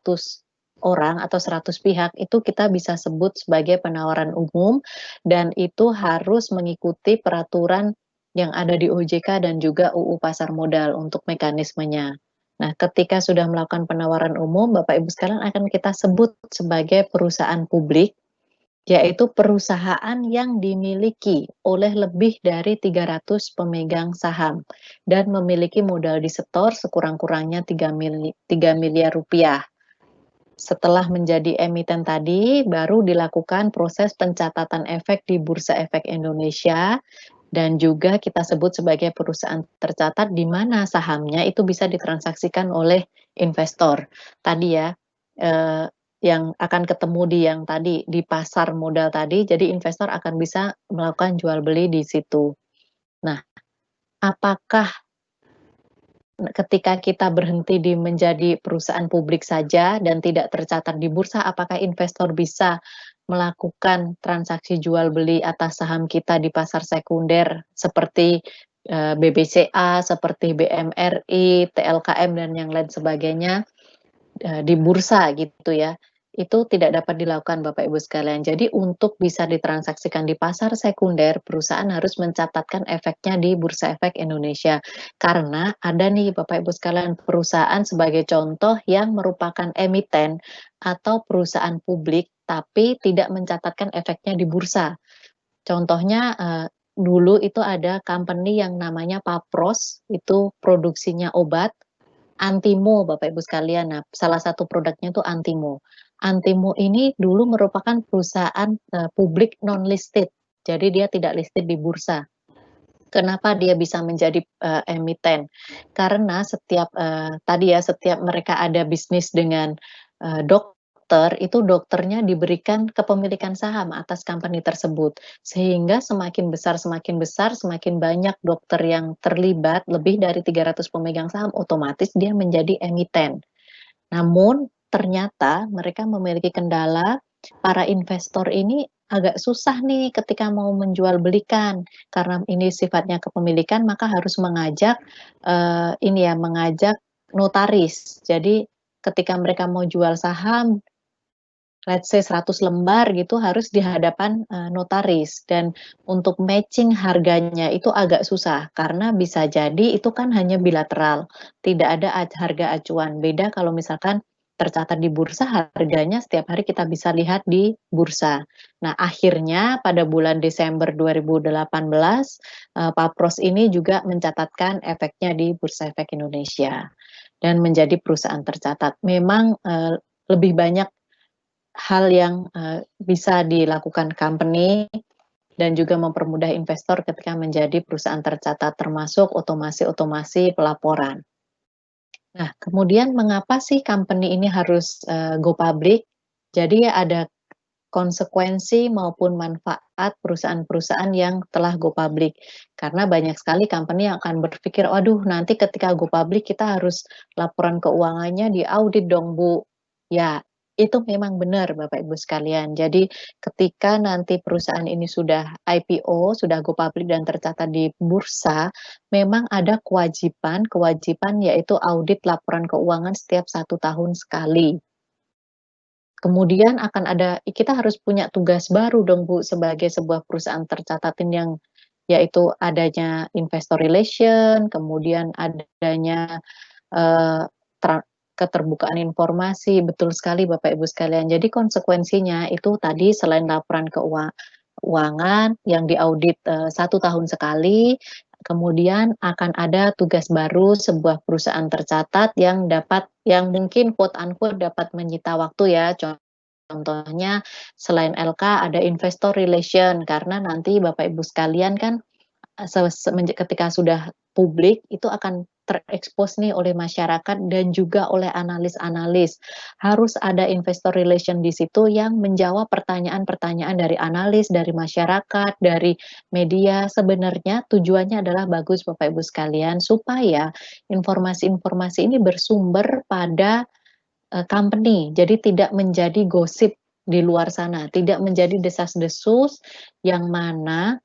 orang atau 100 pihak, itu kita bisa sebut sebagai penawaran umum dan itu harus mengikuti peraturan yang ada di OJK dan juga UU Pasar Modal untuk mekanismenya. Nah, ketika sudah melakukan penawaran umum, Bapak Ibu sekalian akan kita sebut sebagai perusahaan publik, yaitu perusahaan yang dimiliki oleh lebih dari 300 pemegang saham dan memiliki modal disetor sekurang-kurangnya 3 miliar rupiah. Setelah menjadi emiten tadi, baru dilakukan proses pencatatan efek di Bursa Efek Indonesia dan juga kita sebut sebagai perusahaan tercatat di mana sahamnya itu bisa ditransaksikan oleh investor. Tadi ya, yang akan ketemu di yang tadi, di pasar modal tadi, jadi investor akan bisa melakukan jual beli di situ. Nah, apakah ketika kita berhenti di menjadi perusahaan publik saja dan tidak tercatat di bursa, apakah investor bisa melakukan transaksi jual beli atas saham kita di pasar sekunder seperti BBCA, seperti BMRI, TLKM dan yang lain sebagainya di bursa gitu ya? Itu tidak dapat dilakukan Bapak Ibu sekalian. Jadi untuk bisa ditransaksikan di pasar sekunder, perusahaan harus mencatatkan efeknya di Bursa Efek Indonesia. Karena ada nih Bapak Ibu sekalian perusahaan sebagai contoh yang merupakan emiten atau perusahaan publik tapi tidak mencatatkan efeknya di bursa. Contohnya dulu itu ada company yang namanya Papros, itu produksinya obat, Antimo Bapak Ibu sekalian. Nah, salah satu produknya itu Antimo. Antimo ini dulu merupakan perusahaan publik non-listed, jadi dia tidak listed di bursa. Kenapa dia bisa menjadi emiten? Karena setiap mereka ada bisnis dengan dokter, itu dokternya diberikan kepemilikan saham atas company tersebut. Sehingga semakin besar, semakin banyak dokter yang terlibat, lebih dari 300 pemegang saham, otomatis dia menjadi emiten. Namun ternyata mereka memiliki kendala, para investor ini agak susah nih ketika mau menjual belikan, karena ini sifatnya kepemilikan maka harus mengajak mengajak notaris. Jadi ketika mereka mau jual saham, let's say 100 lembar gitu harus di hadapan notaris dan untuk matching harganya itu agak susah karena bisa jadi itu kan hanya bilateral, tidak ada harga acuan. Beda kalau misalkan tercatat di bursa harganya setiap hari kita bisa lihat di bursa. Nah, akhirnya pada bulan Desember 2018 Papros ini juga mencatatkan efeknya di Bursa Efek Indonesia dan menjadi perusahaan tercatat. Memang lebih banyak hal yang bisa dilakukan company dan juga mempermudah investor ketika menjadi perusahaan tercatat termasuk otomasi pelaporan. Nah, kemudian mengapa sih company ini harus go public? Jadi ada konsekuensi maupun manfaat perusahaan-perusahaan yang telah go public. Karena banyak sekali company yang akan berpikir, "Waduh, nanti ketika go public kita harus laporan keuangannya diaudit dong, Bu." Ya, itu memang benar Bapak Ibu sekalian. Jadi ketika nanti perusahaan ini sudah IPO, sudah go public dan tercatat di bursa, memang ada kewajiban yaitu audit laporan keuangan setiap 1 tahun sekali. Kemudian akan ada kita harus punya tugas baru dong Bu, sebagai sebuah perusahaan tercatat yang yaitu adanya investor relation, kemudian adanya eee, keterbukaan informasi, betul sekali Bapak Ibu sekalian. Jadi konsekuensinya itu tadi selain laporan keuangan yang diaudit 1 tahun sekali, kemudian akan ada tugas baru sebuah perusahaan tercatat yang mungkin quote unquote dapat menyita waktu ya. Contohnya selain LK ada investor relation karena nanti Bapak Ibu sekalian kan ketika sudah publik itu akan terekspos nih oleh masyarakat dan juga oleh analis-analis. Harus ada investor relation di situ yang menjawab pertanyaan-pertanyaan dari analis, dari masyarakat, dari media. Sebenarnya tujuannya adalah bagus Bapak Ibu sekalian supaya informasi-informasi ini bersumber pada company. Jadi tidak menjadi gosip di luar sana, tidak menjadi desas-desus yang mana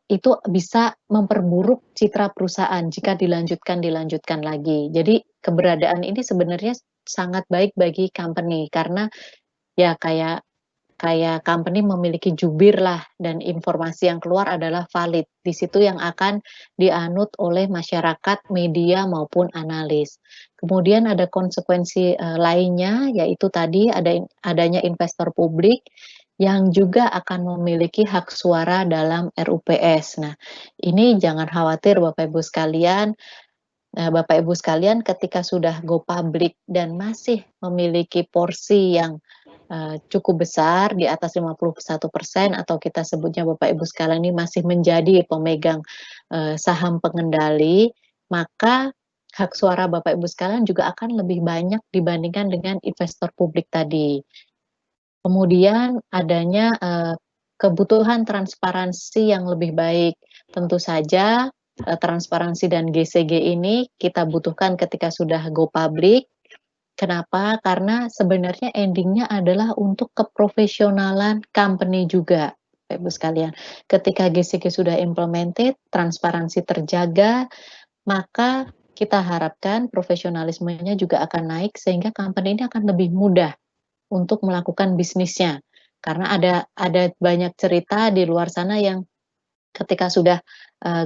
itu bisa memperburuk citra perusahaan jika dilanjutkan lagi. Jadi keberadaan ini sebenarnya sangat baik bagi company karena ya kayak kayak company memiliki jubir lah dan informasi yang keluar adalah valid. Di situ yang akan dianut oleh masyarakat, media maupun analis. Kemudian ada konsekuensi lainnya yaitu tadi adanya investor publik yang juga akan memiliki hak suara dalam RUPS. Nah, ini jangan khawatir Bapak Ibu sekalian. Bapak Ibu sekalian ketika sudah go public dan masih memiliki porsi yang cukup besar di atas 51% atau kita sebutnya Bapak Ibu sekalian ini masih menjadi pemegang saham pengendali, maka hak suara Bapak Ibu sekalian juga akan lebih banyak dibandingkan dengan investor publik tadi. Kemudian adanya kebutuhan transparansi yang lebih baik. Tentu saja transparansi dan GCG ini kita butuhkan ketika sudah go public. Kenapa? Karena sebenarnya endingnya adalah untuk keprofesionalan company juga, Bapak Ibu sekalian. Ketika GCG sudah implemented, transparansi terjaga, maka kita harapkan profesionalismenya juga akan naik sehingga company ini akan lebih mudah untuk melakukan bisnisnya. Karena ada banyak cerita di luar sana yang ketika sudah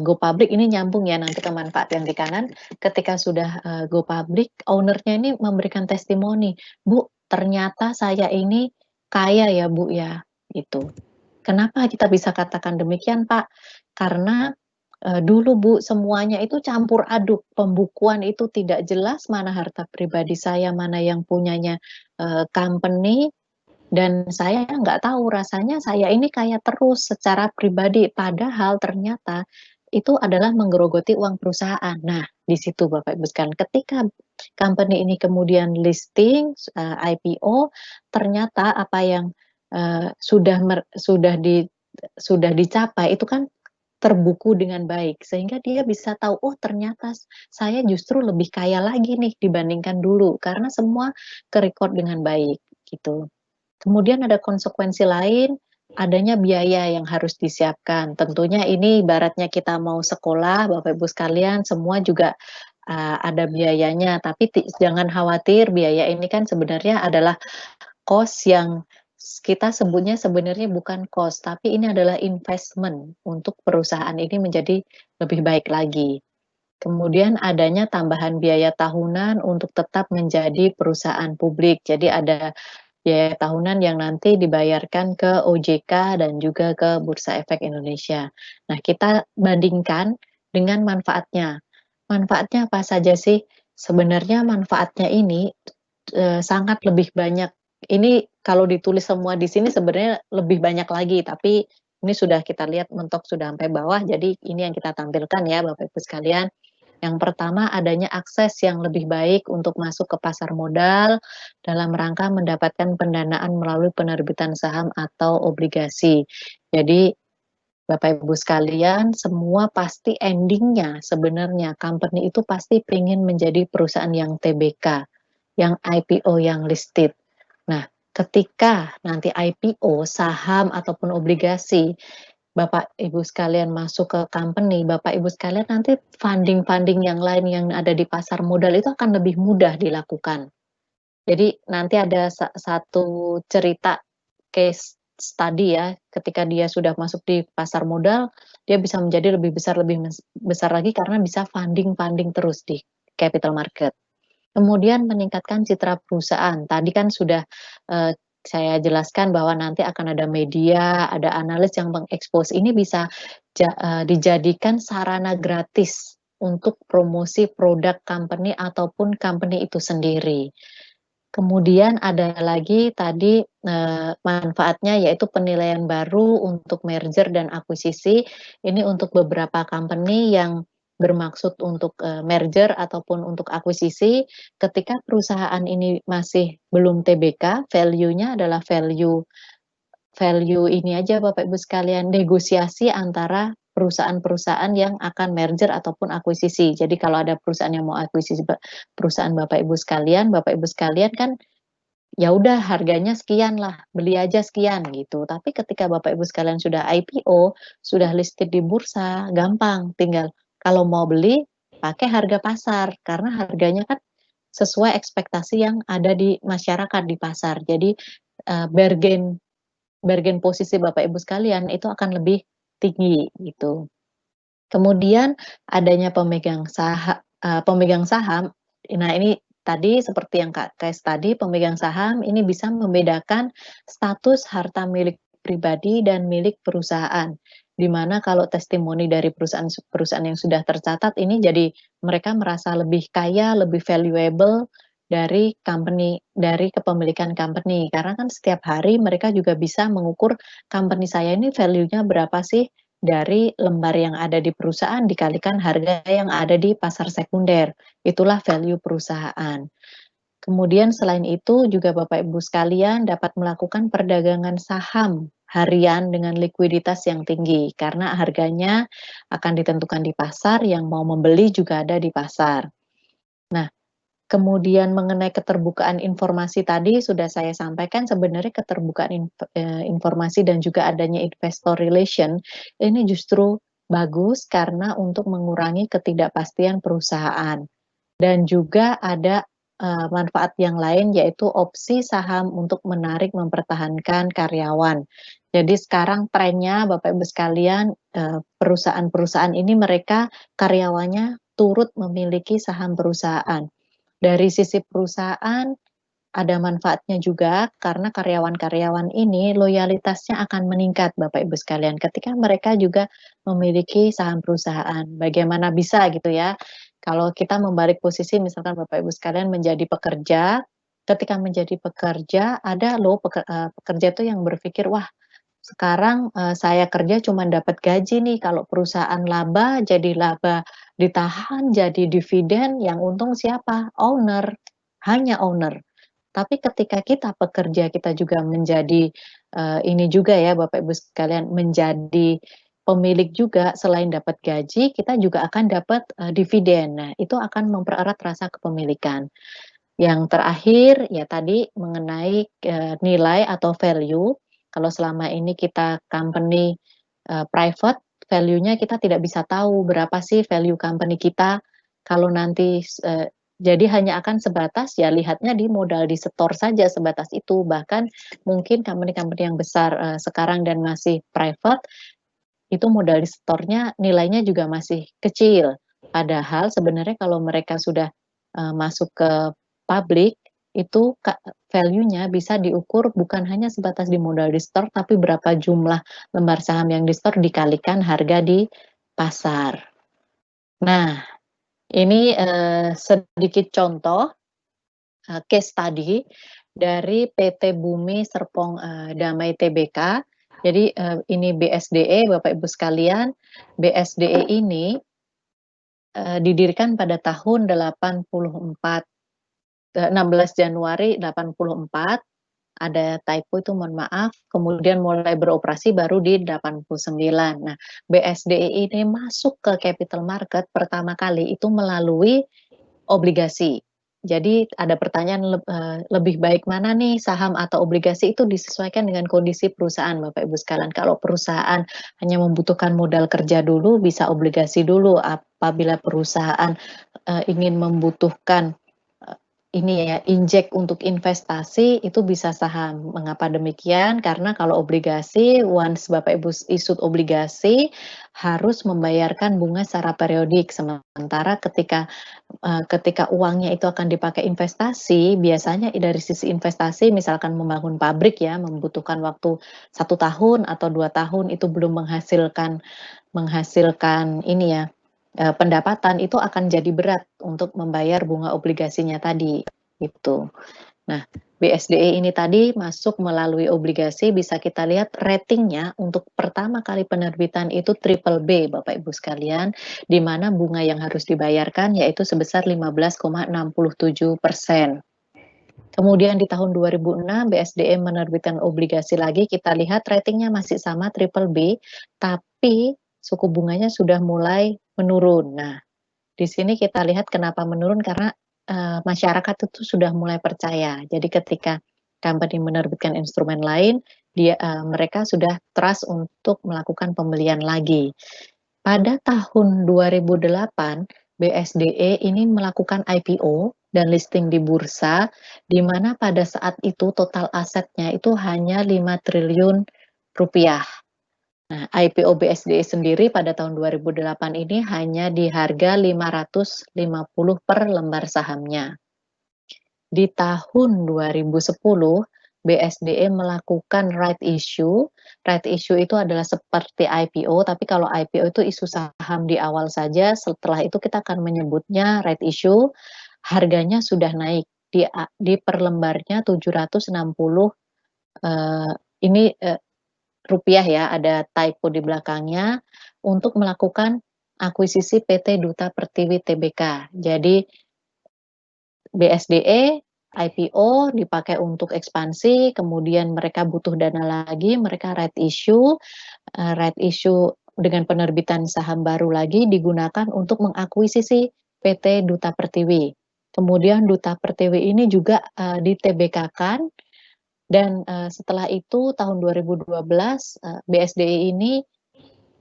go public ini nyambung ya nanti ke manfaat yang di kanan. Ketika sudah go public, ownernya ini memberikan testimoni, Bu, ternyata saya ini kaya ya Bu ya, gitu. Kenapa kita bisa katakan demikian Pak? Karena dulu Bu semuanya itu campur aduk, pembukuan itu tidak jelas mana harta pribadi saya, mana yang punyanya company, dan saya nggak tahu rasanya saya ini kaya terus secara pribadi, padahal ternyata itu adalah menggerogoti uang perusahaan. Nah, di situ Bapak Ibu sekalian, ketika company ini kemudian listing, IPO, ternyata apa yang sudah dicapai itu kan terbuku dengan baik, sehingga dia bisa tahu, oh ternyata saya justru lebih kaya lagi nih dibandingkan dulu, karena semua ke-record dengan baik, gitu. Kemudian ada konsekuensi lain, adanya biaya yang harus disiapkan. Tentunya ini ibaratnya kita mau sekolah, Bapak Ibu sekalian, semua juga ada biayanya. Tapi jangan khawatir, biaya ini kan sebenarnya adalah cost yang kita sebutnya sebenarnya bukan cost, tapi ini adalah investment untuk perusahaan ini menjadi lebih baik lagi. Kemudian adanya tambahan biaya tahunan untuk tetap menjadi perusahaan publik. Jadi ada biaya tahunan yang nanti dibayarkan ke OJK dan juga ke Bursa Efek Indonesia. Nah, kita bandingkan dengan manfaatnya. Manfaatnya apa saja sih? Sebenarnya manfaatnya ini sangat lebih banyak. Ini kalau ditulis semua di sini sebenarnya lebih banyak lagi, tapi ini sudah kita lihat mentok sudah sampai bawah, jadi ini yang kita tampilkan ya Bapak Ibu sekalian. Yang pertama adanya akses yang lebih baik untuk masuk ke pasar modal dalam rangka mendapatkan pendanaan melalui penerbitan saham atau obligasi. Jadi Bapak Ibu sekalian, semua pasti endingnya sebenarnya company itu pasti ingin menjadi perusahaan yang TBK, yang IPO, yang listed. Nah, ketika nanti IPO, saham ataupun obligasi, Bapak Ibu sekalian masuk ke company, Bapak Ibu sekalian nanti funding-funding yang lain yang ada di pasar modal itu akan lebih mudah dilakukan. Jadi nanti ada satu cerita case study ya, ketika dia sudah masuk di pasar modal, dia bisa menjadi lebih besar lagi karena bisa funding terus di capital market. Kemudian meningkatkan citra perusahaan. Tadi kan sudah saya jelaskan bahwa nanti akan ada media, ada analis yang mengekspos. Ini bisa dijadikan sarana gratis untuk promosi produk company ataupun company itu sendiri. Kemudian ada lagi tadi manfaatnya yaitu penilaian baru untuk merger dan akuisisi. Ini untuk beberapa company yang bermaksud untuk merger ataupun untuk akuisisi. Ketika perusahaan ini masih belum TBK, value-nya adalah value value ini aja Bapak Ibu sekalian, negosiasi antara perusahaan-perusahaan yang akan merger ataupun akuisisi. Jadi kalau ada perusahaan yang mau akuisisi perusahaan Bapak Ibu sekalian kan ya udah harganya sekian lah, beli aja sekian gitu. Tapi ketika Bapak Ibu sekalian sudah IPO, sudah listed di bursa, gampang tinggal kalau mau beli pakai harga pasar karena harganya kan sesuai ekspektasi yang ada di masyarakat di pasar. Jadi bargain bargain posisi Bapak Ibu sekalian itu akan lebih tinggi gitu. Kemudian adanya pemegang saham. Nah, ini tadi seperti yang Kak Kais tadi, pemegang saham ini bisa membedakan status harta milik pribadi dan milik perusahaan. Di mana kalau testimoni dari perusahaan yang sudah tercatat ini jadi mereka merasa lebih kaya, lebih valuable dari company, dari kepemilikan company. Karena kan setiap hari mereka juga bisa mengukur company saya ini value-nya berapa sih dari lembar yang ada di perusahaan dikalikan harga yang ada di pasar sekunder. Itulah value perusahaan. Kemudian selain itu juga Bapak Ibu sekalian dapat melakukan perdagangan saham harian dengan likuiditas yang tinggi karena harganya akan ditentukan di pasar, yang mau membeli juga ada di pasar. Nah, kemudian mengenai keterbukaan informasi tadi sudah saya sampaikan, sebenarnya keterbukaan informasi dan juga adanya investor relation ini justru bagus karena untuk mengurangi ketidakpastian perusahaan. Dan juga ada manfaat yang lain yaitu opsi saham untuk menarik mempertahankan karyawan. Jadi sekarang trennya Bapak Ibu sekalian, perusahaan-perusahaan ini mereka karyawannya turut memiliki saham perusahaan. Dari sisi perusahaan, ada manfaatnya juga karena karyawan-karyawan ini loyalitasnya akan meningkat Bapak Ibu sekalian ketika mereka juga memiliki saham perusahaan. Bagaimana bisa gitu ya, kalau kita membalik posisi misalkan Bapak Ibu sekalian menjadi pekerja, ketika menjadi pekerja ada loh pekerja itu yang berpikir, "Wah, sekarang, saya kerja cuma dapat gaji nih, kalau perusahaan laba, jadi laba ditahan, jadi dividen, yang untung siapa? Owner, hanya owner." Tapi ketika kita pekerja, kita juga menjadi, ini juga ya Bapak Ibu sekalian, menjadi pemilik juga, selain dapat gaji, kita juga akan dapat, dividen. Nah, itu akan mempererat rasa kepemilikan. Yang terakhir, ya tadi mengenai, nilai atau value, kalau selama ini kita company, private, value-nya kita tidak bisa tahu berapa sih value company kita, kalau nanti jadi hanya akan sebatas ya lihatnya di modal di setor saja sebatas itu, bahkan mungkin company-company yang besar, sekarang dan masih private, itu modal di setornya nilainya juga masih kecil. Padahal sebenarnya kalau mereka sudah, masuk ke publik, itu value-nya bisa diukur bukan hanya sebatas di modal di store, tapi berapa jumlah lembar saham yang di store dikalikan harga di pasar. Nah, ini, sedikit contoh, case study dari PT Bumi Serpong, Damai Tbk. Jadi, ini BSDE Bapak Ibu sekalian, BSDE ini, didirikan pada tahun 84, 16 Januari 84, ada typo itu mohon maaf, kemudian mulai beroperasi baru di 89. Nah, BSDE ini masuk ke capital market pertama kali itu melalui obligasi. Jadi ada pertanyaan lebih baik mana nih saham atau obligasi, itu disesuaikan dengan kondisi perusahaan Bapak Ibu sekalian. Kalau perusahaan hanya membutuhkan modal kerja dulu, bisa obligasi dulu. Apabila perusahaan, ingin membutuhkan, ini ya, injek untuk investasi, itu bisa saham. Mengapa demikian? Karena kalau obligasi, once Bapak Ibu isut obligasi, harus membayarkan bunga secara periodik. Sementara ketika uangnya itu akan dipakai investasi, biasanya dari sisi investasi misalkan membangun pabrik ya, membutuhkan waktu 1 tahun atau 2 tahun itu belum menghasilkan menghasilkan ini ya, pendapatan, itu akan jadi berat untuk membayar bunga obligasinya tadi, gitu. Nah, BSDE ini tadi masuk melalui obligasi, bisa kita lihat ratingnya untuk pertama kali penerbitan itu triple B, Bapak Ibu sekalian, di mana bunga yang harus dibayarkan yaitu sebesar 15,67%. Kemudian di tahun 2006 BSDE menerbitkan obligasi lagi, kita lihat ratingnya masih sama triple B, tapi suku bunganya sudah mulai menurun. Nah, di sini kita lihat kenapa menurun karena, masyarakat itu sudah mulai percaya. Jadi ketika company menerbitkan instrumen lain, mereka sudah trust untuk melakukan pembelian lagi. Pada tahun 2008, BSDE ini melakukan IPO dan listing di bursa, di mana pada saat itu total asetnya itu hanya 5 triliun rupiah. Nah, IPO BSDE sendiri pada tahun 2008 ini hanya di harga 550 per lembar sahamnya. Di tahun 2010, BSDE melakukan right issue. Right issue itu adalah seperti IPO, tapi kalau IPO itu isu saham di awal saja, setelah itu kita akan menyebutnya right issue. Harganya sudah naik di per lembarnya 760 ini rupiah ya, ada typo di belakangnya, untuk melakukan akuisisi PT Duta Pertiwi Tbk. Jadi BSDE, IPO dipakai untuk ekspansi, kemudian mereka butuh dana lagi, mereka right issue dengan penerbitan saham baru lagi digunakan untuk mengakuisisi PT Duta Pertiwi. Kemudian Duta Pertiwi ini juga di-TBK-kan dan setelah itu tahun 2012 BSDE ini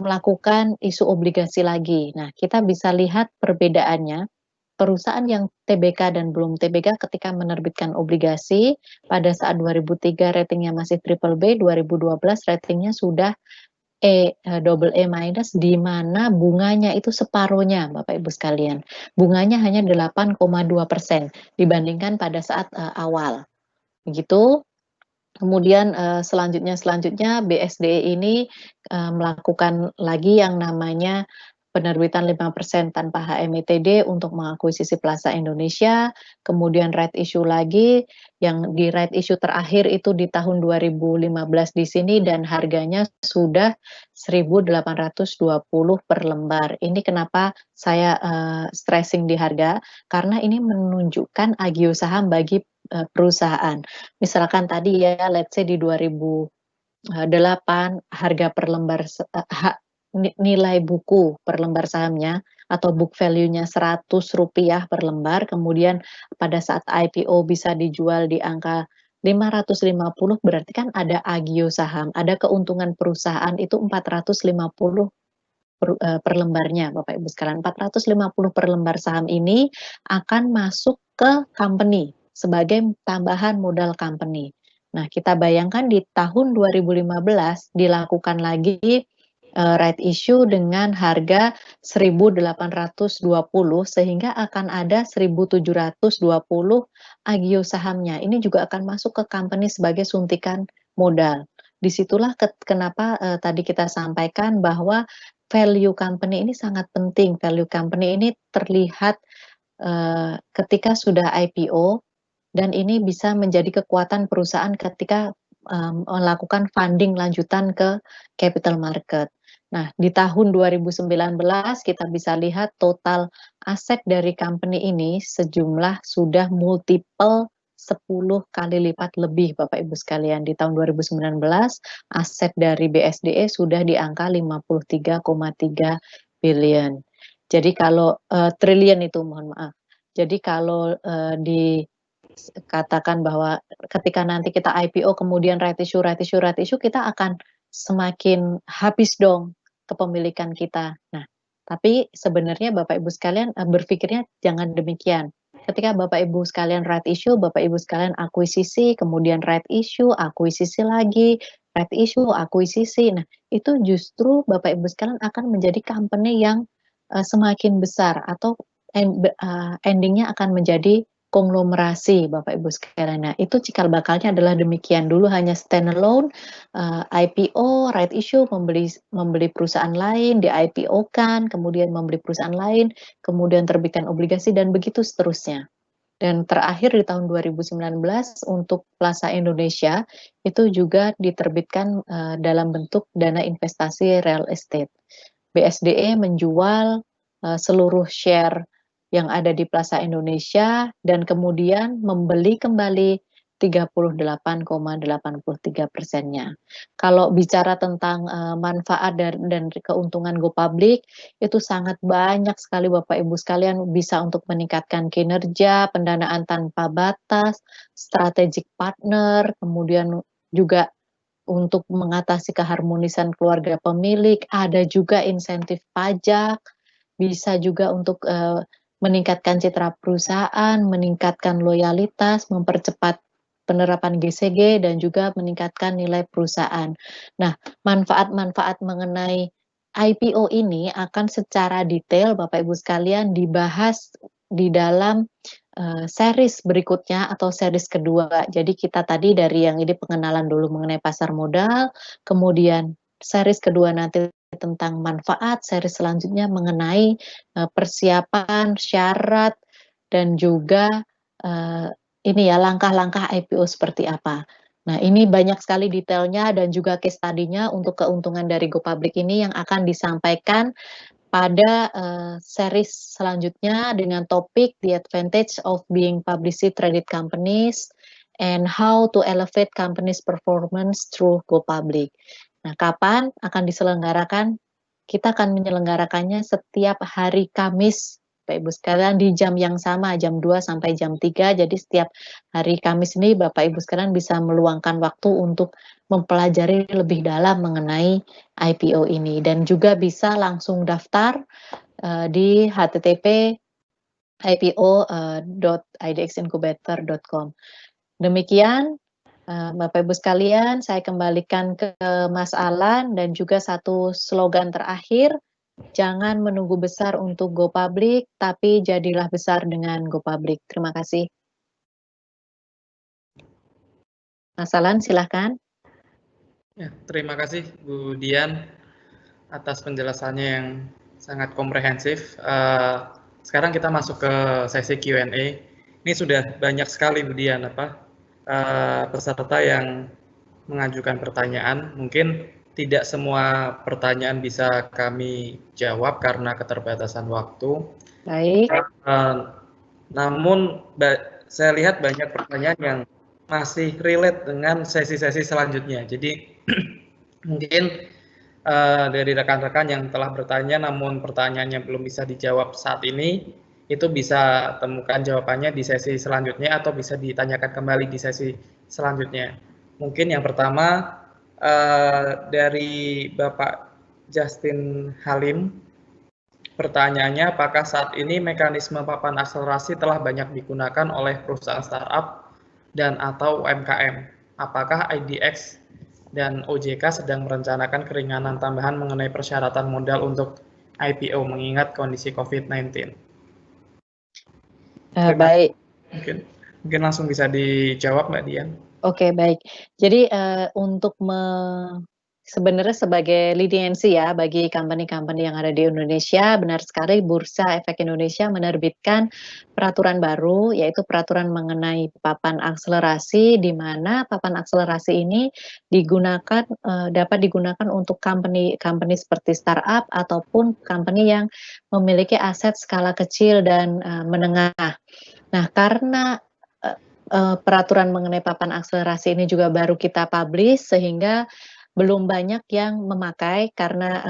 melakukan isu obligasi lagi. Nah, kita bisa lihat perbedaannya. Perusahaan yang TBK dan belum TBK ketika menerbitkan obligasi pada saat 2003 ratingnya masih triple B, 2012 ratingnya sudah double E minus, di mana bunganya itu separuhnya, Bapak Ibu sekalian. Bunganya hanya 8,2% dibandingkan pada saat awal. Begitu. Kemudian selanjutnya BSDE ini melakukan lagi yang namanya penerbitan 5% tanpa HMITD untuk mengakuisisi Plaza Indonesia, kemudian right issue lagi, yang di right issue terakhir itu di tahun 2015 di sini dan harganya sudah 1.820 per lembar. Ini kenapa saya stressing di harga, karena ini menunjukkan agio saham bagi perusahaan. Misalkan tadi ya, let's say di 2008 harga per lembar nilai buku per lembar sahamnya atau book value-nya Rp100 per lembar, kemudian pada saat IPO bisa dijual di angka 550, berarti kan ada agio saham, ada keuntungan perusahaan itu 450 per lembarnya, Bapak Ibu sekalian. 450 per lembar saham ini akan masuk ke company sebagai tambahan modal company. Nah, kita bayangkan di tahun 2015 dilakukan lagi right issue dengan harga 1.820 sehingga akan ada 1.720 agio sahamnya. Ini juga akan masuk ke company sebagai suntikan modal. Disitulah kenapa tadi kita sampaikan bahwa value company ini sangat penting. Value company ini terlihat ketika sudah IPO dan ini bisa menjadi kekuatan perusahaan ketika melakukan funding lanjutan ke capital market. Nah, di tahun 2019 kita bisa lihat total aset dari company ini sejumlah sudah multiple 10 kali lipat lebih, Bapak Ibu sekalian. Di tahun 2019 aset dari BSDE sudah di angka 53,3 billion. Jadi kalau triliun itu, mohon maaf. Jadi kalau dikatakan bahwa ketika nanti kita IPO kemudian right issue, kita akan semakin habis dong kepemilikan kita. Nah, tapi sebenarnya Bapak Ibu sekalian berpikirnya jangan demikian. Ketika Bapak Ibu sekalian right issue, Bapak Ibu sekalian akuisisi, kemudian right issue, akuisisi lagi, right issue, akuisisi. Nah, itu justru Bapak Ibu sekalian akan menjadi company yang semakin besar atau endingnya akan menjadi konglomerasi, Bapak Ibu sekalian. Nah, itu cikal bakalnya adalah demikian. Dulu hanya standalone, IPO, right issue, membeli perusahaan lain, di-IPO-kan, kemudian membeli perusahaan lain, kemudian terbitkan obligasi dan begitu seterusnya. Dan terakhir di tahun 2019 untuk Plaza Indonesia itu juga diterbitkan dalam bentuk dana investasi real estate. BSDE menjual seluruh share yang ada di Plaza Indonesia dan kemudian membeli kembali 38,83%-nya. Kalau bicara tentang manfaat dan keuntungan Go Public, itu sangat banyak sekali Bapak Ibu sekalian, bisa untuk meningkatkan kinerja, pendanaan tanpa batas, strategic partner, kemudian juga untuk mengatasi keharmonisan keluarga pemilik, ada juga insentif pajak, bisa juga untuk meningkatkan citra perusahaan, meningkatkan loyalitas, mempercepat penerapan GCG, dan juga meningkatkan nilai perusahaan. Nah, manfaat-manfaat mengenai IPO ini akan secara detail Bapak Ibu sekalian dibahas di dalam series berikutnya atau series kedua. Jadi kita tadi dari yang ini pengenalan dulu mengenai pasar modal, kemudian series kedua nanti tentang manfaat, series selanjutnya mengenai persiapan, syarat, dan juga ini ya langkah-langkah IPO seperti apa. Nah, ini banyak sekali detailnya dan juga case study-nya untuk keuntungan dari Go Public ini yang akan disampaikan pada series selanjutnya dengan topik The Advantage of Being Publicly Traded Companies and How to Elevate Companies Performance Through Go Public. Nah, kapan akan diselenggarakan? Kita akan menyelenggarakannya setiap hari Kamis, Bapak Ibu sekalian, di jam yang sama, jam 2 sampai jam 3. Jadi setiap hari Kamis ini Bapak Ibu sekalian bisa meluangkan waktu untuk mempelajari lebih dalam mengenai IPO ini. Dan juga bisa langsung daftar di http ipo.idxincubator.com. Demikian Bapak Ibu sekalian, saya kembalikan ke Mas Alan dan juga satu slogan terakhir, jangan menunggu besar untuk Go Public, tapi jadilah besar dengan Go Public. Terima kasih. Mas Alan, silahkan. Ya, terima kasih Bu Dian atas penjelasannya yang sangat komprehensif. Sekarang kita masuk ke sesi Q&A. Ini sudah banyak sekali Bu Dian peserta yang mengajukan pertanyaan. Mungkin tidak semua pertanyaan bisa kami jawab karena keterbatasan waktu. Baik. Namun saya lihat banyak pertanyaan yang masih relate dengan sesi-sesi selanjutnya. Jadi mungkin dari rekan-rekan yang telah bertanya namun pertanyaannya belum bisa dijawab saat ini, itu bisa temukan jawabannya di sesi selanjutnya atau bisa ditanyakan kembali di sesi selanjutnya. Mungkin yang pertama dari Bapak Justin Halim, pertanyaannya apakah saat ini mekanisme papan akselerasi telah banyak digunakan oleh perusahaan startup dan atau UMKM? Apakah IDX dan OJK sedang merencanakan keringanan tambahan mengenai persyaratan modal untuk IPO mengingat kondisi COVID-19? Baik. Mungkin langsung bisa dijawab Mbak Dian. Oke, baik. Jadi untuk sebenarnya sebagai leniency ya bagi company-company yang ada di Indonesia, benar sekali Bursa Efek Indonesia menerbitkan peraturan baru, yaitu peraturan mengenai papan akselerasi, di mana papan akselerasi ini dapat digunakan untuk company seperti startup ataupun company yang memiliki aset skala kecil dan menengah. Nah, karena peraturan mengenai papan akselerasi ini juga baru kita publish, sehingga belum banyak yang memakai karena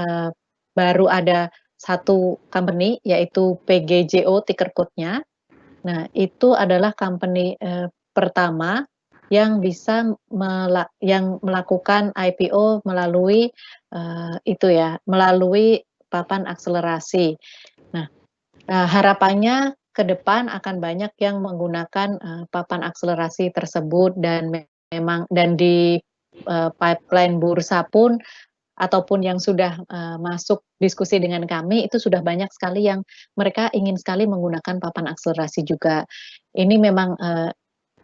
baru ada satu company yaitu PGJO ticker code-nya. Nah, itu adalah company pertama yang bisa yang melakukan IPO melalui melalui papan akselerasi. Nah, harapannya ke depan akan banyak yang menggunakan papan akselerasi tersebut dan memang di pipeline bursa pun ataupun yang sudah masuk diskusi dengan kami itu sudah banyak sekali yang mereka ingin sekali menggunakan papan akselerasi juga. Ini memang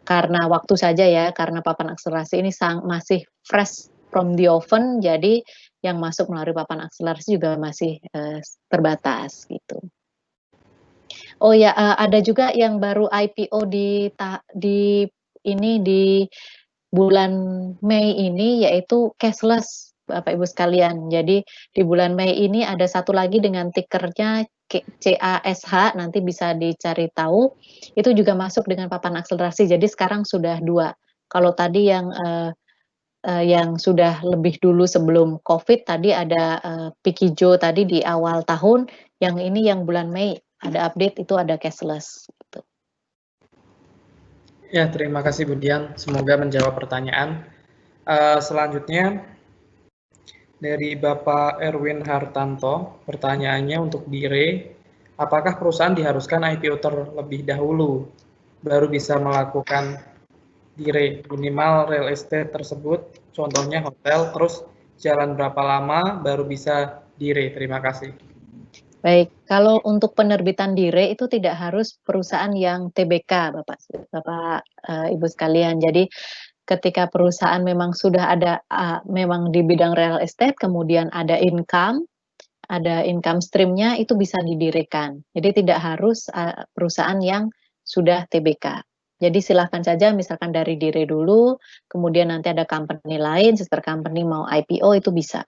karena waktu saja ya, karena papan akselerasi ini masih fresh from the oven, jadi yang masuk melalui papan akselerasi juga masih terbatas gitu. Oh ya, ada juga yang baru IPO di bulan Mei ini, yaitu cashless, Bapak Ibu sekalian. Jadi di bulan Mei ini ada satu lagi dengan tikernya CASH, nanti bisa dicari tahu, itu juga masuk dengan papan akselerasi. Jadi sekarang sudah 2. Kalau tadi yang sudah lebih dulu sebelum Covid tadi ada, Pikijo tadi di awal tahun, yang ini yang bulan Mei ada update itu ada cashless, gitu. Ya, terima kasih Bu Dian. Semoga menjawab pertanyaan. Selanjutnya dari Bapak Erwin Hartanto, pertanyaannya untuk DIRE, apakah perusahaan diharuskan IPO terlebih dahulu baru bisa melakukan DIRE minimal real estate tersebut, contohnya hotel, terus jalan berapa lama baru bisa DIRE? Terima kasih. Baik, kalau untuk penerbitan DIRE itu tidak harus perusahaan yang TBK, Bapak, Ibu sekalian. Jadi ketika perusahaan memang sudah ada, memang di bidang real estate, kemudian ada income stream-nya itu bisa didirekan. Jadi tidak harus, perusahaan yang sudah TBK. Jadi silahkan saja misalkan dari DIRE dulu, kemudian nanti ada company lain, sister company mau IPO itu bisa.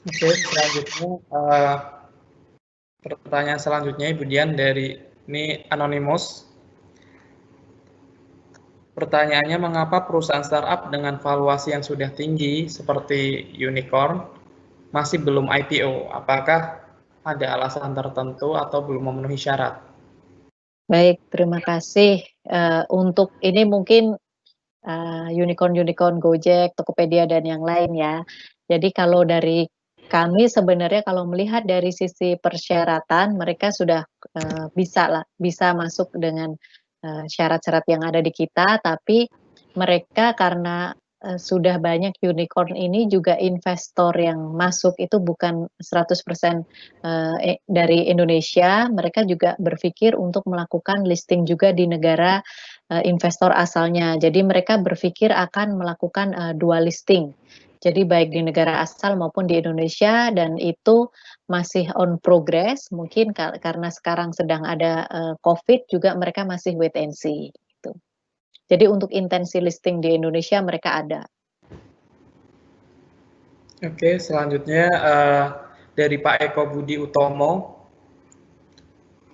Oke, selanjutnya pertanyaan selanjutnya Ibu Dian dari ini Anonymous. Pertanyaannya, mengapa perusahaan startup dengan valuasi yang sudah tinggi seperti unicorn masih belum IPO? Apakah ada alasan tertentu atau belum memenuhi syarat? Baik, terima kasih. Untuk ini mungkin, unicorn-unicorn Gojek, Tokopedia, dan yang lain ya. Jadi kalau dari kami sebenarnya kalau melihat dari sisi persyaratan mereka sudah, bisa masuk dengan, syarat-syarat yang ada di kita, tapi mereka karena, sudah banyak unicorn ini juga investor yang masuk itu bukan 100%, dari Indonesia, mereka juga berpikir untuk melakukan listing juga di negara investor asalnya. Jadi mereka berpikir akan melakukan, dual listing. Jadi baik di negara asal maupun di Indonesia dan itu masih on progress, mungkin karena sekarang sedang ada, Covid juga mereka masih wait and see, gitu. Jadi untuk intensi listing di Indonesia mereka ada. Oke, selanjutnya dari Pak Eko Budi Utomo,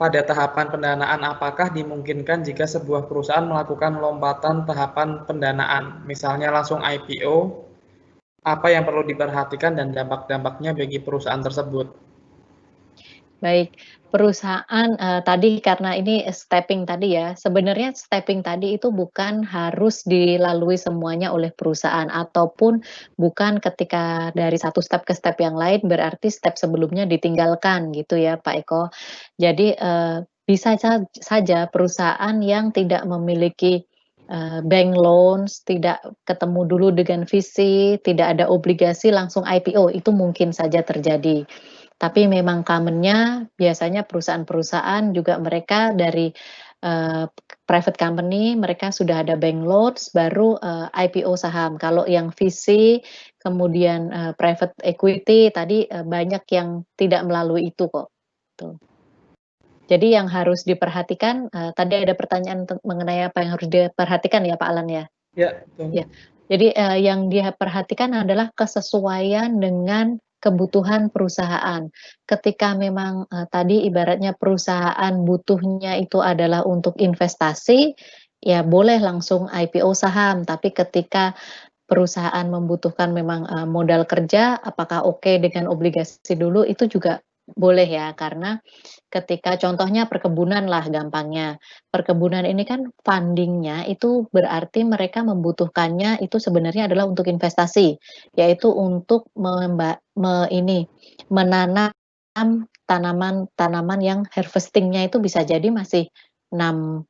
pada tahapan pendanaan apakah dimungkinkan jika sebuah perusahaan melakukan lompatan tahapan pendanaan, misalnya langsung IPO, apa yang perlu diperhatikan dan dampak-dampaknya bagi perusahaan tersebut? Baik, perusahaan, tadi karena ini stepping tadi ya, sebenarnya stepping tadi itu bukan harus dilalui semuanya oleh perusahaan ataupun bukan ketika dari satu step ke step yang lain berarti step sebelumnya ditinggalkan gitu ya Pak Eko. Jadi, bisa saja perusahaan yang tidak memiliki, bank loans, tidak ketemu dulu dengan visi, tidak ada obligasi langsung IPO, itu mungkin saja terjadi. Tapi memang common-nya biasanya perusahaan-perusahaan juga mereka dari, private company mereka sudah ada bank loans baru, IPO saham. Kalau yang VC kemudian, private equity tadi, banyak yang tidak melalui itu kok, tuh. Jadi yang harus diperhatikan, tadi ada pertanyaan mengenai apa yang harus diperhatikan ya Pak Alan ya? Ya, betul. Ya, jadi, yang dia perhatikan adalah kesesuaian dengan kebutuhan perusahaan. Ketika memang, tadi ibaratnya perusahaan butuhnya itu adalah untuk investasi, ya boleh langsung IPO saham, tapi ketika perusahaan membutuhkan memang, modal kerja, apakah oke dengan obligasi dulu, itu juga boleh ya, karena ketika contohnya perkebunan lah gampangnya. Perkebunan ini kan funding-nya itu berarti mereka membutuhkannya itu sebenarnya adalah untuk investasi, yaitu untuk menanam tanaman-tanaman yang harvesting-nya itu bisa jadi masih 6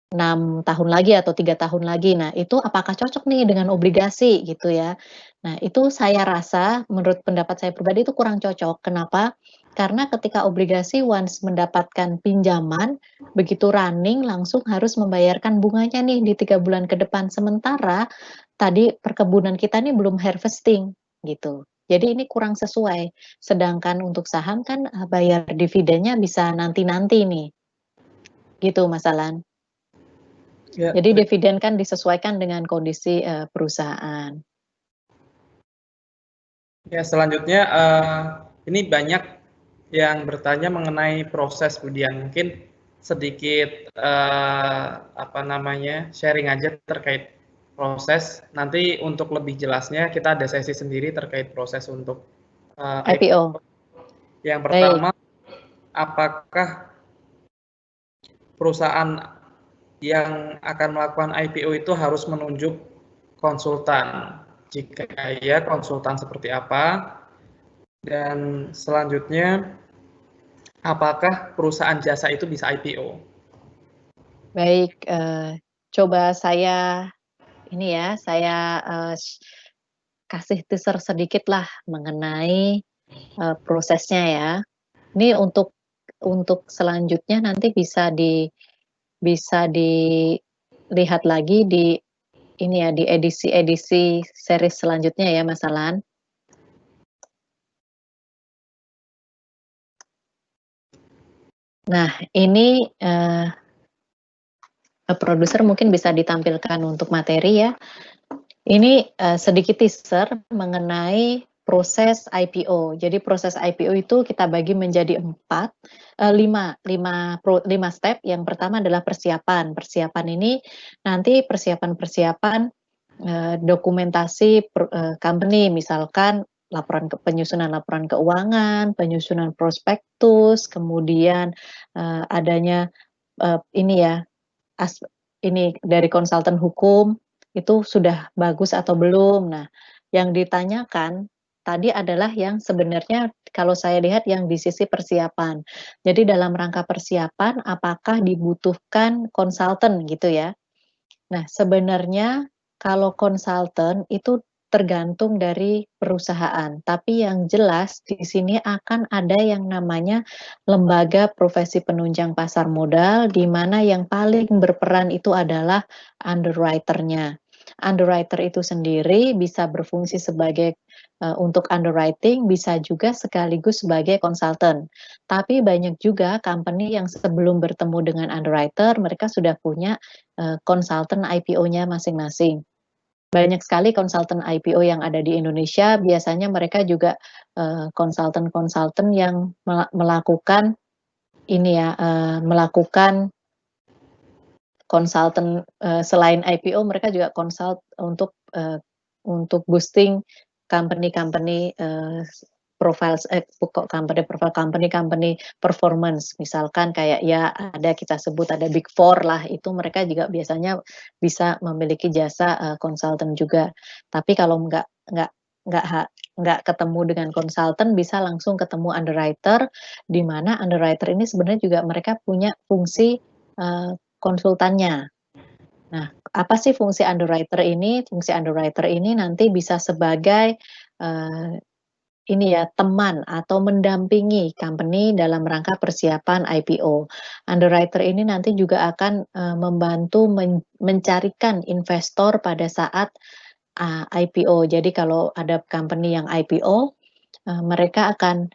6 tahun lagi atau 3 tahun lagi. Nah, itu apakah cocok nih dengan obligasi gitu ya. Nah, itu saya rasa menurut pendapat saya pribadi itu kurang cocok. Kenapa? Karena ketika obligasi once mendapatkan pinjaman, begitu running langsung harus membayarkan bunganya nih di 3 bulan ke depan. Sementara tadi perkebunan kita nih belum harvesting gitu. Jadi ini kurang sesuai. Sedangkan untuk saham kan bayar dividennya bisa nanti-nanti nih. Gitu Mas Alan. Ya, Jadi dividen kan disesuaikan dengan kondisi perusahaan. ya selanjutnya ini banyak yang bertanya mengenai proses Budian. Mungkin sedikit sharing aja terkait proses. Nanti untuk lebih jelasnya kita ada sesi sendiri terkait proses untuk IPO. Yang Baik. pertama, apakah perusahaan yang akan melakukan IPO itu harus menunjuk konsultan? Jika iya, konsultan seperti apa? Dan selanjutnya, apakah perusahaan jasa itu bisa IPO? Baik, coba saya ini ya, saya kasih teaser sedikit lah mengenai prosesnya ya. Ini untuk selanjutnya nanti bisa dilihat lagi di ini ya, di edisi-edisi series selanjutnya ya, Mas Alan. Nah, ini produser mungkin bisa ditampilkan untuk materi ya. Ini sedikit teaser mengenai proses IPO. Jadi proses IPO itu kita bagi menjadi 5 step. Yang pertama adalah persiapan. Persiapan ini nanti persiapan dokumentasi company, misalkan penyusunan laporan keuangan, penyusunan prospektus, kemudian adanya ini ya, ini dari konsultan hukum itu sudah bagus atau belum. Nah, yang ditanyakan tadi adalah yang sebenarnya kalau saya lihat yang di sisi persiapan. Jadi dalam rangka persiapan apakah dibutuhkan konsultan gitu ya. Nah, sebenarnya kalau konsultan itu tergantung dari perusahaan, tapi yang jelas di sini akan ada yang namanya lembaga profesi penunjang pasar modal, di mana yang paling berperan itu adalah underwriter-nya. Underwriter itu sendiri bisa berfungsi sebagai untuk underwriting, bisa juga sekaligus sebagai konsultan. Tapi banyak juga company yang sebelum bertemu dengan underwriter, mereka sudah punya konsultan IPO-nya masing-masing. Banyak sekali konsultan IPO yang ada di Indonesia, biasanya mereka juga konsultan-konsultan yang melakukan ini ya, melakukan konsultan selain IPO, mereka juga konsult untuk boosting company-company profile company performance, misalkan kayak ya ada kita sebut ada Big Four lah, itu mereka juga biasanya bisa memiliki jasa konsultan juga. Tapi kalau nggak ketemu dengan konsultan, bisa langsung ketemu underwriter, di mana underwriter ini sebenarnya juga mereka punya fungsi konsultannya. Nah, apa sih fungsi underwriter ini? Fungsi underwriter ini nanti bisa sebagai ini ya, teman atau mendampingi company dalam rangka persiapan IPO. Underwriter ini nanti juga akan membantu mencarikan investor pada saat IPO. Jadi kalau ada company yang IPO, mereka akan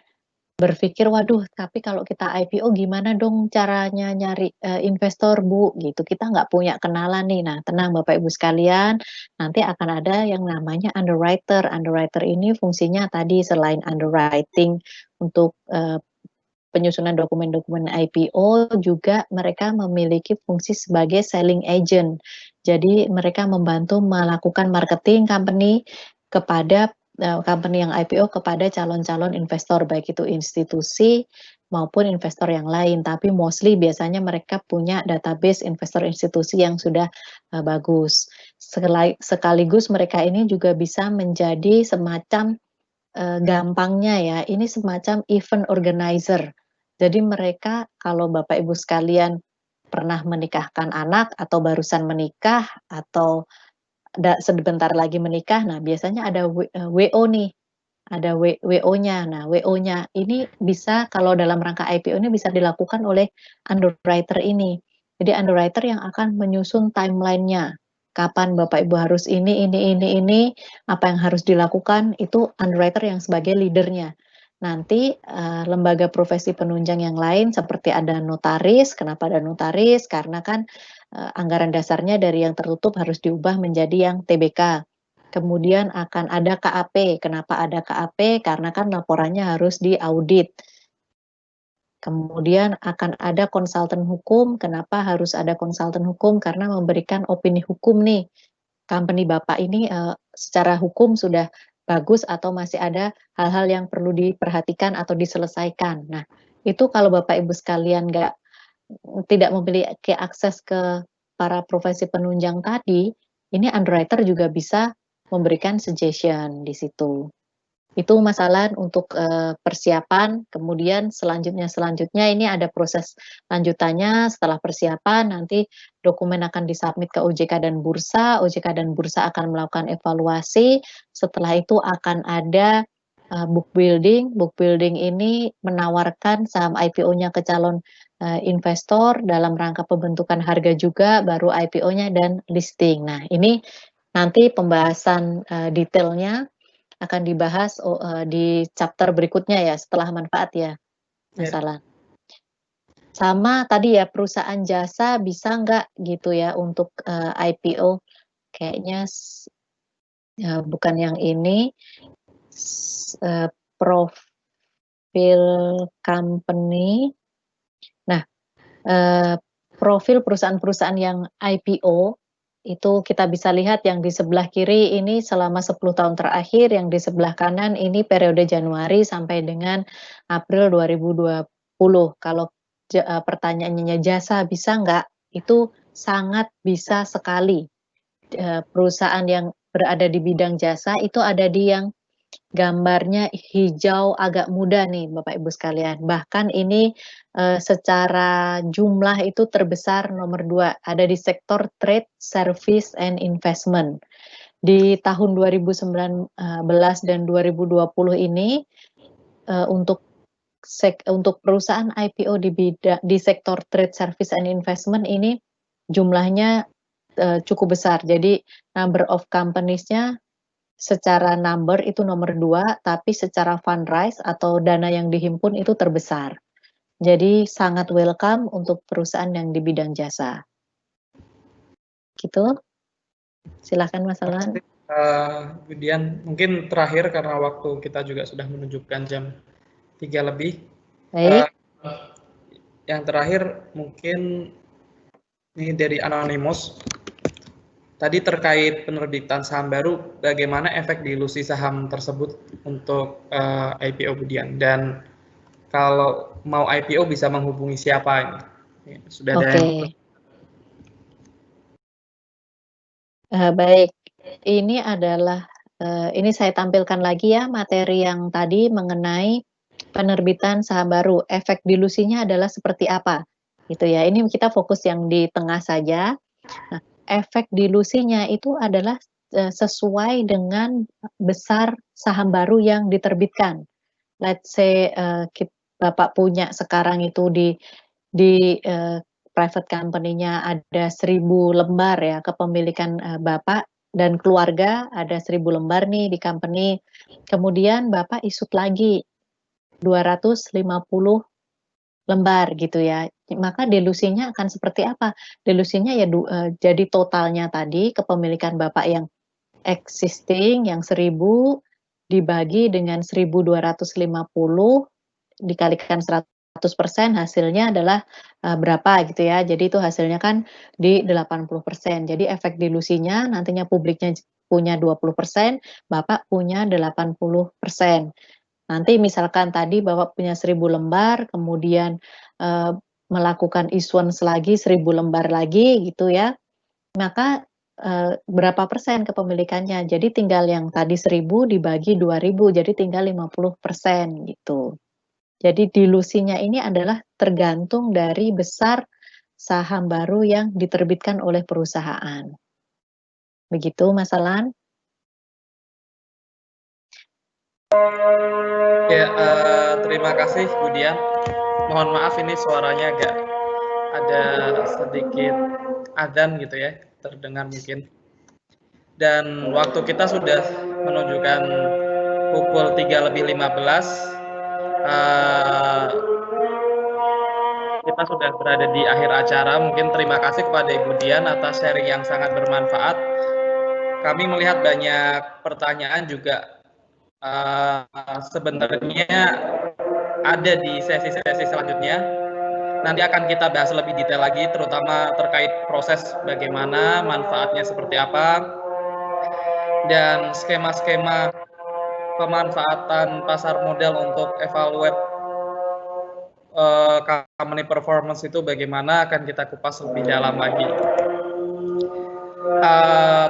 berpikir, "Waduh, tapi kalau kita IPO gimana dong caranya nyari investor, Bu?" Gitu. "Kita nggak punya kenalan nih." Nah, tenang Bapak Ibu sekalian, nanti akan ada yang namanya underwriter. Underwriter ini fungsinya tadi selain underwriting untuk penyusunan dokumen-dokumen IPO, juga mereka memiliki fungsi sebagai selling agent. Jadi mereka membantu melakukan marketing company kepada company yang IPO kepada calon-calon investor, baik itu institusi maupun investor yang lain. Tapi mostly biasanya mereka punya database investor institusi yang sudah bagus. Sekaligus mereka ini juga bisa menjadi semacam gampangnya ya, ini semacam event organizer. Jadi mereka kalau Bapak Ibu sekalian pernah menikahkan anak atau barusan menikah atau sebentar lagi menikah, nah biasanya ada WO nih, ada WO-nya. Nah, WO-nya ini bisa kalau dalam rangka IPO ini bisa dilakukan oleh underwriter ini. Jadi underwriter yang akan menyusun timeline-nya. kapan Bapak Ibu harus ini, apa yang harus dilakukan, itu underwriter yang sebagai leadernya. Nanti lembaga profesi penunjang yang lain seperti ada notaris, kenapa ada notaris? Karena kan anggaran dasarnya dari yang tertutup harus diubah menjadi yang TBK. Kemudian akan ada KAP, kenapa ada KAP? Karena kan laporannya harus diaudit. Kemudian akan ada konsultan hukum, kenapa harus ada konsultan hukum? Karena memberikan opini hukum nih, company Bapak ini secara hukum sudah bagus atau masih ada hal-hal yang perlu diperhatikan atau diselesaikan. Nah, itu kalau Bapak Ibu sekalian tidak memiliki akses ke para profesi penunjang tadi, ini underwriter juga bisa memberikan suggestion di situ. Itu masalah untuk persiapan, kemudian selanjutnya ini ada proses lanjutannya setelah persiapan, nanti dokumen akan disubmit ke OJK dan Bursa akan melakukan evaluasi, setelah itu akan ada book building ini menawarkan saham IPO-nya ke calon investor dalam rangka pembentukan harga juga, baru IPO-nya dan listing. Nah, ini nanti pembahasan detailnya akan dibahas di chapter berikutnya ya, setelah manfaat ya, masalah. Sama tadi ya, perusahaan jasa bisa nggak gitu ya untuk IPO? Kayaknya bukan yang ini, profil company. Nah, profil perusahaan-perusahaan yang IPO, itu kita bisa lihat yang di sebelah kiri ini selama 10 tahun terakhir, yang di sebelah kanan ini periode Januari sampai dengan April 2020. Kalau pertanyaannya jasa bisa nggak? Itu sangat bisa sekali. Perusahaan yang berada di bidang jasa itu ada di yang gambarnya hijau agak muda nih Bapak Ibu sekalian. Bahkan ini secara jumlah itu terbesar nomor 2, ada di sektor trade, service, and investment. Di tahun 2019 dan 2020 ini untuk perusahaan IPO di sektor trade, service, and investment ini jumlahnya cukup besar. Jadi number of companies-nya secara number itu nomor 2, tapi secara fundraise atau dana yang dihimpun itu terbesar. Jadi sangat welcome untuk perusahaan yang di bidang jasa. Gitu. Silakan Mas Alan. Kemudian mungkin terakhir karena waktu kita juga sudah menunjukkan jam 3 lebih. Baik. Yang terakhir mungkin ini dari Anonymous. Tadi terkait penerbitan saham baru, bagaimana efek dilusi saham tersebut untuk IPO Budian? Dan kalau mau IPO bisa menghubungi siapa? Ini sudah ada yang... Baik, ini adalah ini saya tampilkan lagi ya materi yang tadi mengenai penerbitan saham baru. Efek dilusinya adalah seperti apa? Gitu ya. Ini kita fokus yang di tengah saja. Nah, efek dilusinya itu adalah sesuai dengan besar saham baru yang diterbitkan. Let's say Bapak punya sekarang itu di private company-nya ada 1000 lembar ya kepemilikan Bapak dan keluarga, ada 1000 lembar nih di company. Kemudian Bapak isut lagi 250 lembar gitu ya. Maka delusinya akan seperti apa? Delusinya ya jadi totalnya tadi kepemilikan Bapak yang existing yang 1000 dibagi dengan 1250 dikalikan 100% hasilnya adalah berapa gitu ya. Jadi itu hasilnya kan di 80%. Jadi efek dilusinya nantinya publiknya punya 20%, Bapak punya 80%. Nanti misalkan tadi Bapak punya 1000 lembar, kemudian melakukan issuance lagi 1000 lembar lagi gitu ya, maka berapa persen kepemilikannya? Jadi tinggal yang tadi 1000 dibagi 2000, jadi tinggal 50% gitu. Jadi dilusinya ini adalah tergantung dari besar saham baru yang diterbitkan oleh perusahaan. Begitu Mas Alan? Ya, terima kasih Budian. Mohon maaf ini suaranya agak ada sedikit adzan gitu ya, terdengar mungkin. Dan waktu kita sudah menunjukkan pukul 3:15. Kita sudah berada di akhir acara. Mungkin terima kasih kepada Ibu Dian atas sharing yang sangat bermanfaat. Kami melihat banyak pertanyaan juga sebenarnya ada di sesi-sesi selanjutnya. Nanti akan kita bahas lebih detail lagi, terutama terkait proses bagaimana, manfaatnya seperti apa, dan skema-skema pemanfaatan pasar modal untuk evaluate company performance itu bagaimana akan kita kupas lebih dalam lagi.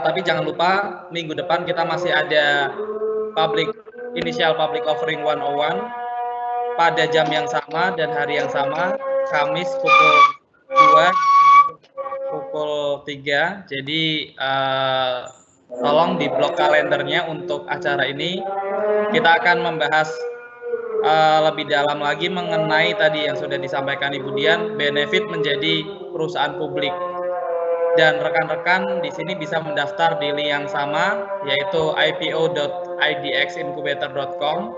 Tapi jangan lupa minggu depan kita masih ada initial public offering 101 pada jam yang sama dan hari yang sama, Kamis pukul 2, pukul 3. Jadi tolong di blok kalendernya untuk acara ini. Kita akan membahas lebih dalam lagi mengenai tadi yang sudah disampaikan Ibu Dian, benefit menjadi perusahaan publik. Dan rekan-rekan di sini bisa mendaftar di link yang sama, yaitu ipo.idxincubator.com.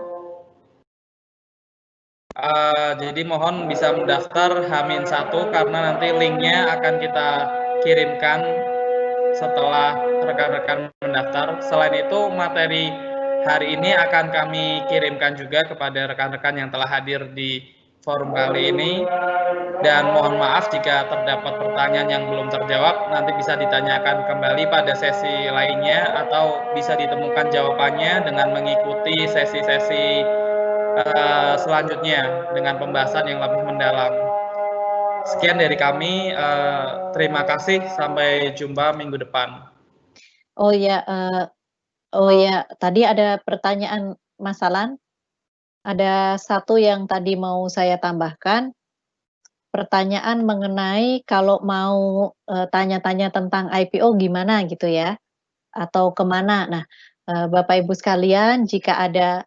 Jadi mohon bisa mendaftar H-1 karena nanti linknya akan kita kirimkan setelah rekan-rekan mendaftar. Selain itu, materi hari ini akan kami kirimkan juga kepada rekan-rekan yang telah hadir di forum kali ini. Dan mohon maaf jika terdapat pertanyaan yang belum terjawab, nanti bisa ditanyakan kembali pada sesi lainnya atau bisa ditemukan jawabannya dengan mengikuti sesi-sesi selanjutnya dengan pembahasan yang lebih mendalam. Sekian dari kami, terima kasih, sampai jumpa minggu depan. Oh ya, tadi ada pertanyaan Mas Alan. Ada satu yang tadi mau saya tambahkan. Pertanyaan mengenai kalau mau tanya-tanya tentang IPO gimana gitu ya, atau kemana. Nah, Bapak Ibu sekalian, jika ada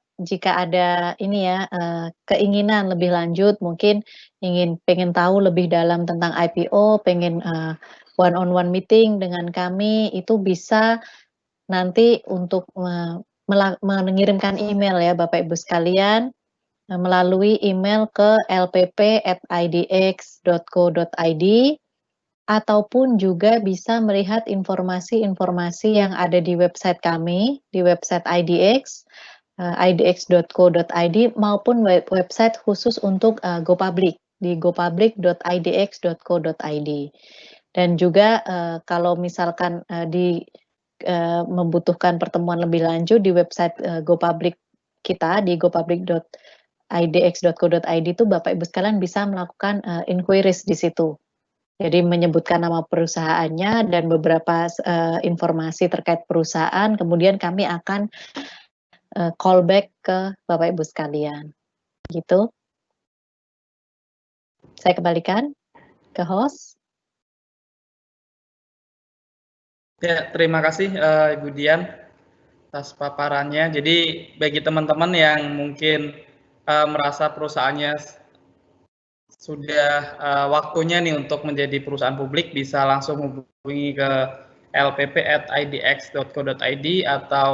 ini ya, keinginan lebih lanjut, mungkin pengen tahu lebih dalam tentang IPO, pengen one-on-one meeting dengan kami, itu bisa nanti untuk mengirimkan email ya Bapak Ibu sekalian, melalui email ke lpp@idx.co.id, ataupun juga bisa melihat informasi-informasi yang ada di website kami, di website IDX, idx.co.id, maupun website khusus untuk GoPublic, di gopublic.idx.co.id. Dan juga kalau misalkan membutuhkan pertemuan lebih lanjut di website GoPublic kita, di gopublic.idx.co.id itu Bapak Ibu sekalian bisa melakukan inquiries di situ. Jadi menyebutkan nama perusahaannya dan beberapa informasi terkait perusahaan, kemudian kami akan callback ke Bapak Ibu sekalian. Gitu. Saya kembalikan ke host. Ya, terima kasih Ibu Dian atas paparannya. Jadi bagi teman-teman yang mungkin merasa perusahaannya sudah waktunya nih untuk menjadi perusahaan publik, bisa langsung hubungi ke lpp@idx.co.id atau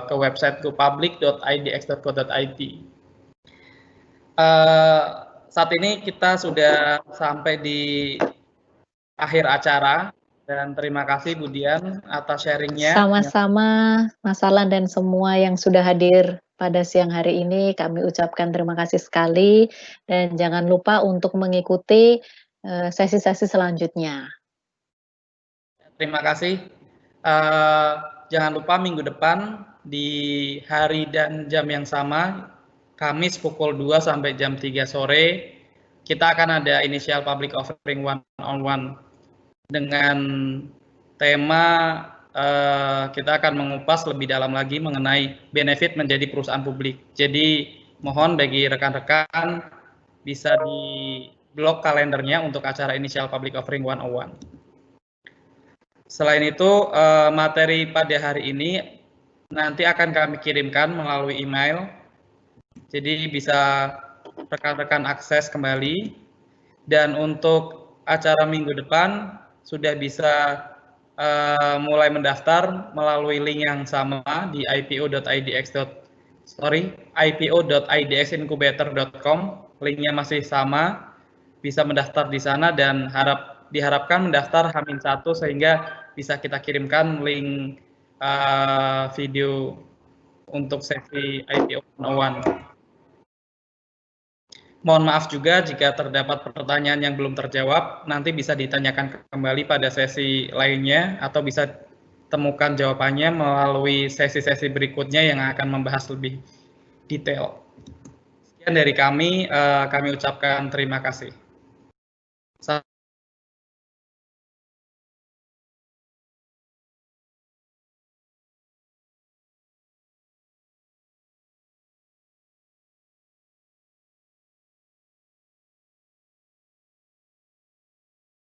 ke website gopublic.idx.co.id. Saat ini kita sudah sampai di akhir acara, dan terima kasih Bu Dian atas sharingnya. Sama-sama Mas Alan dan semua yang sudah hadir pada siang hari ini, kami ucapkan terima kasih sekali, dan jangan lupa untuk mengikuti sesi-sesi selanjutnya. Terima kasih. Jangan lupa minggu depan di hari dan jam yang sama, Kamis pukul 2 sampai jam 3 sore, kita akan ada initial public offering one-on-one dengan tema kita akan mengupas lebih dalam lagi mengenai benefit menjadi perusahaan publik. Jadi mohon bagi rekan-rekan bisa di blok kalendernya untuk acara initial public offering 101. Selain itu, materi pada hari ini nanti akan kami kirimkan melalui email. Jadi bisa rekan-rekan akses kembali. Dan untuk acara minggu depan sudah bisa mulai mendaftar melalui link yang sama di ipo.idxincubator.com. Linknya masih sama, bisa mendaftar di sana dan diharapkan mendaftar H-1 sehingga bisa kita kirimkan link video untuk sesi IPO 101. Mohon maaf juga jika terdapat pertanyaan yang belum terjawab, nanti bisa ditanyakan kembali pada sesi lainnya atau bisa temukan jawabannya melalui sesi-sesi berikutnya yang akan membahas lebih detail. Sekian dari kami ucapkan terima kasih.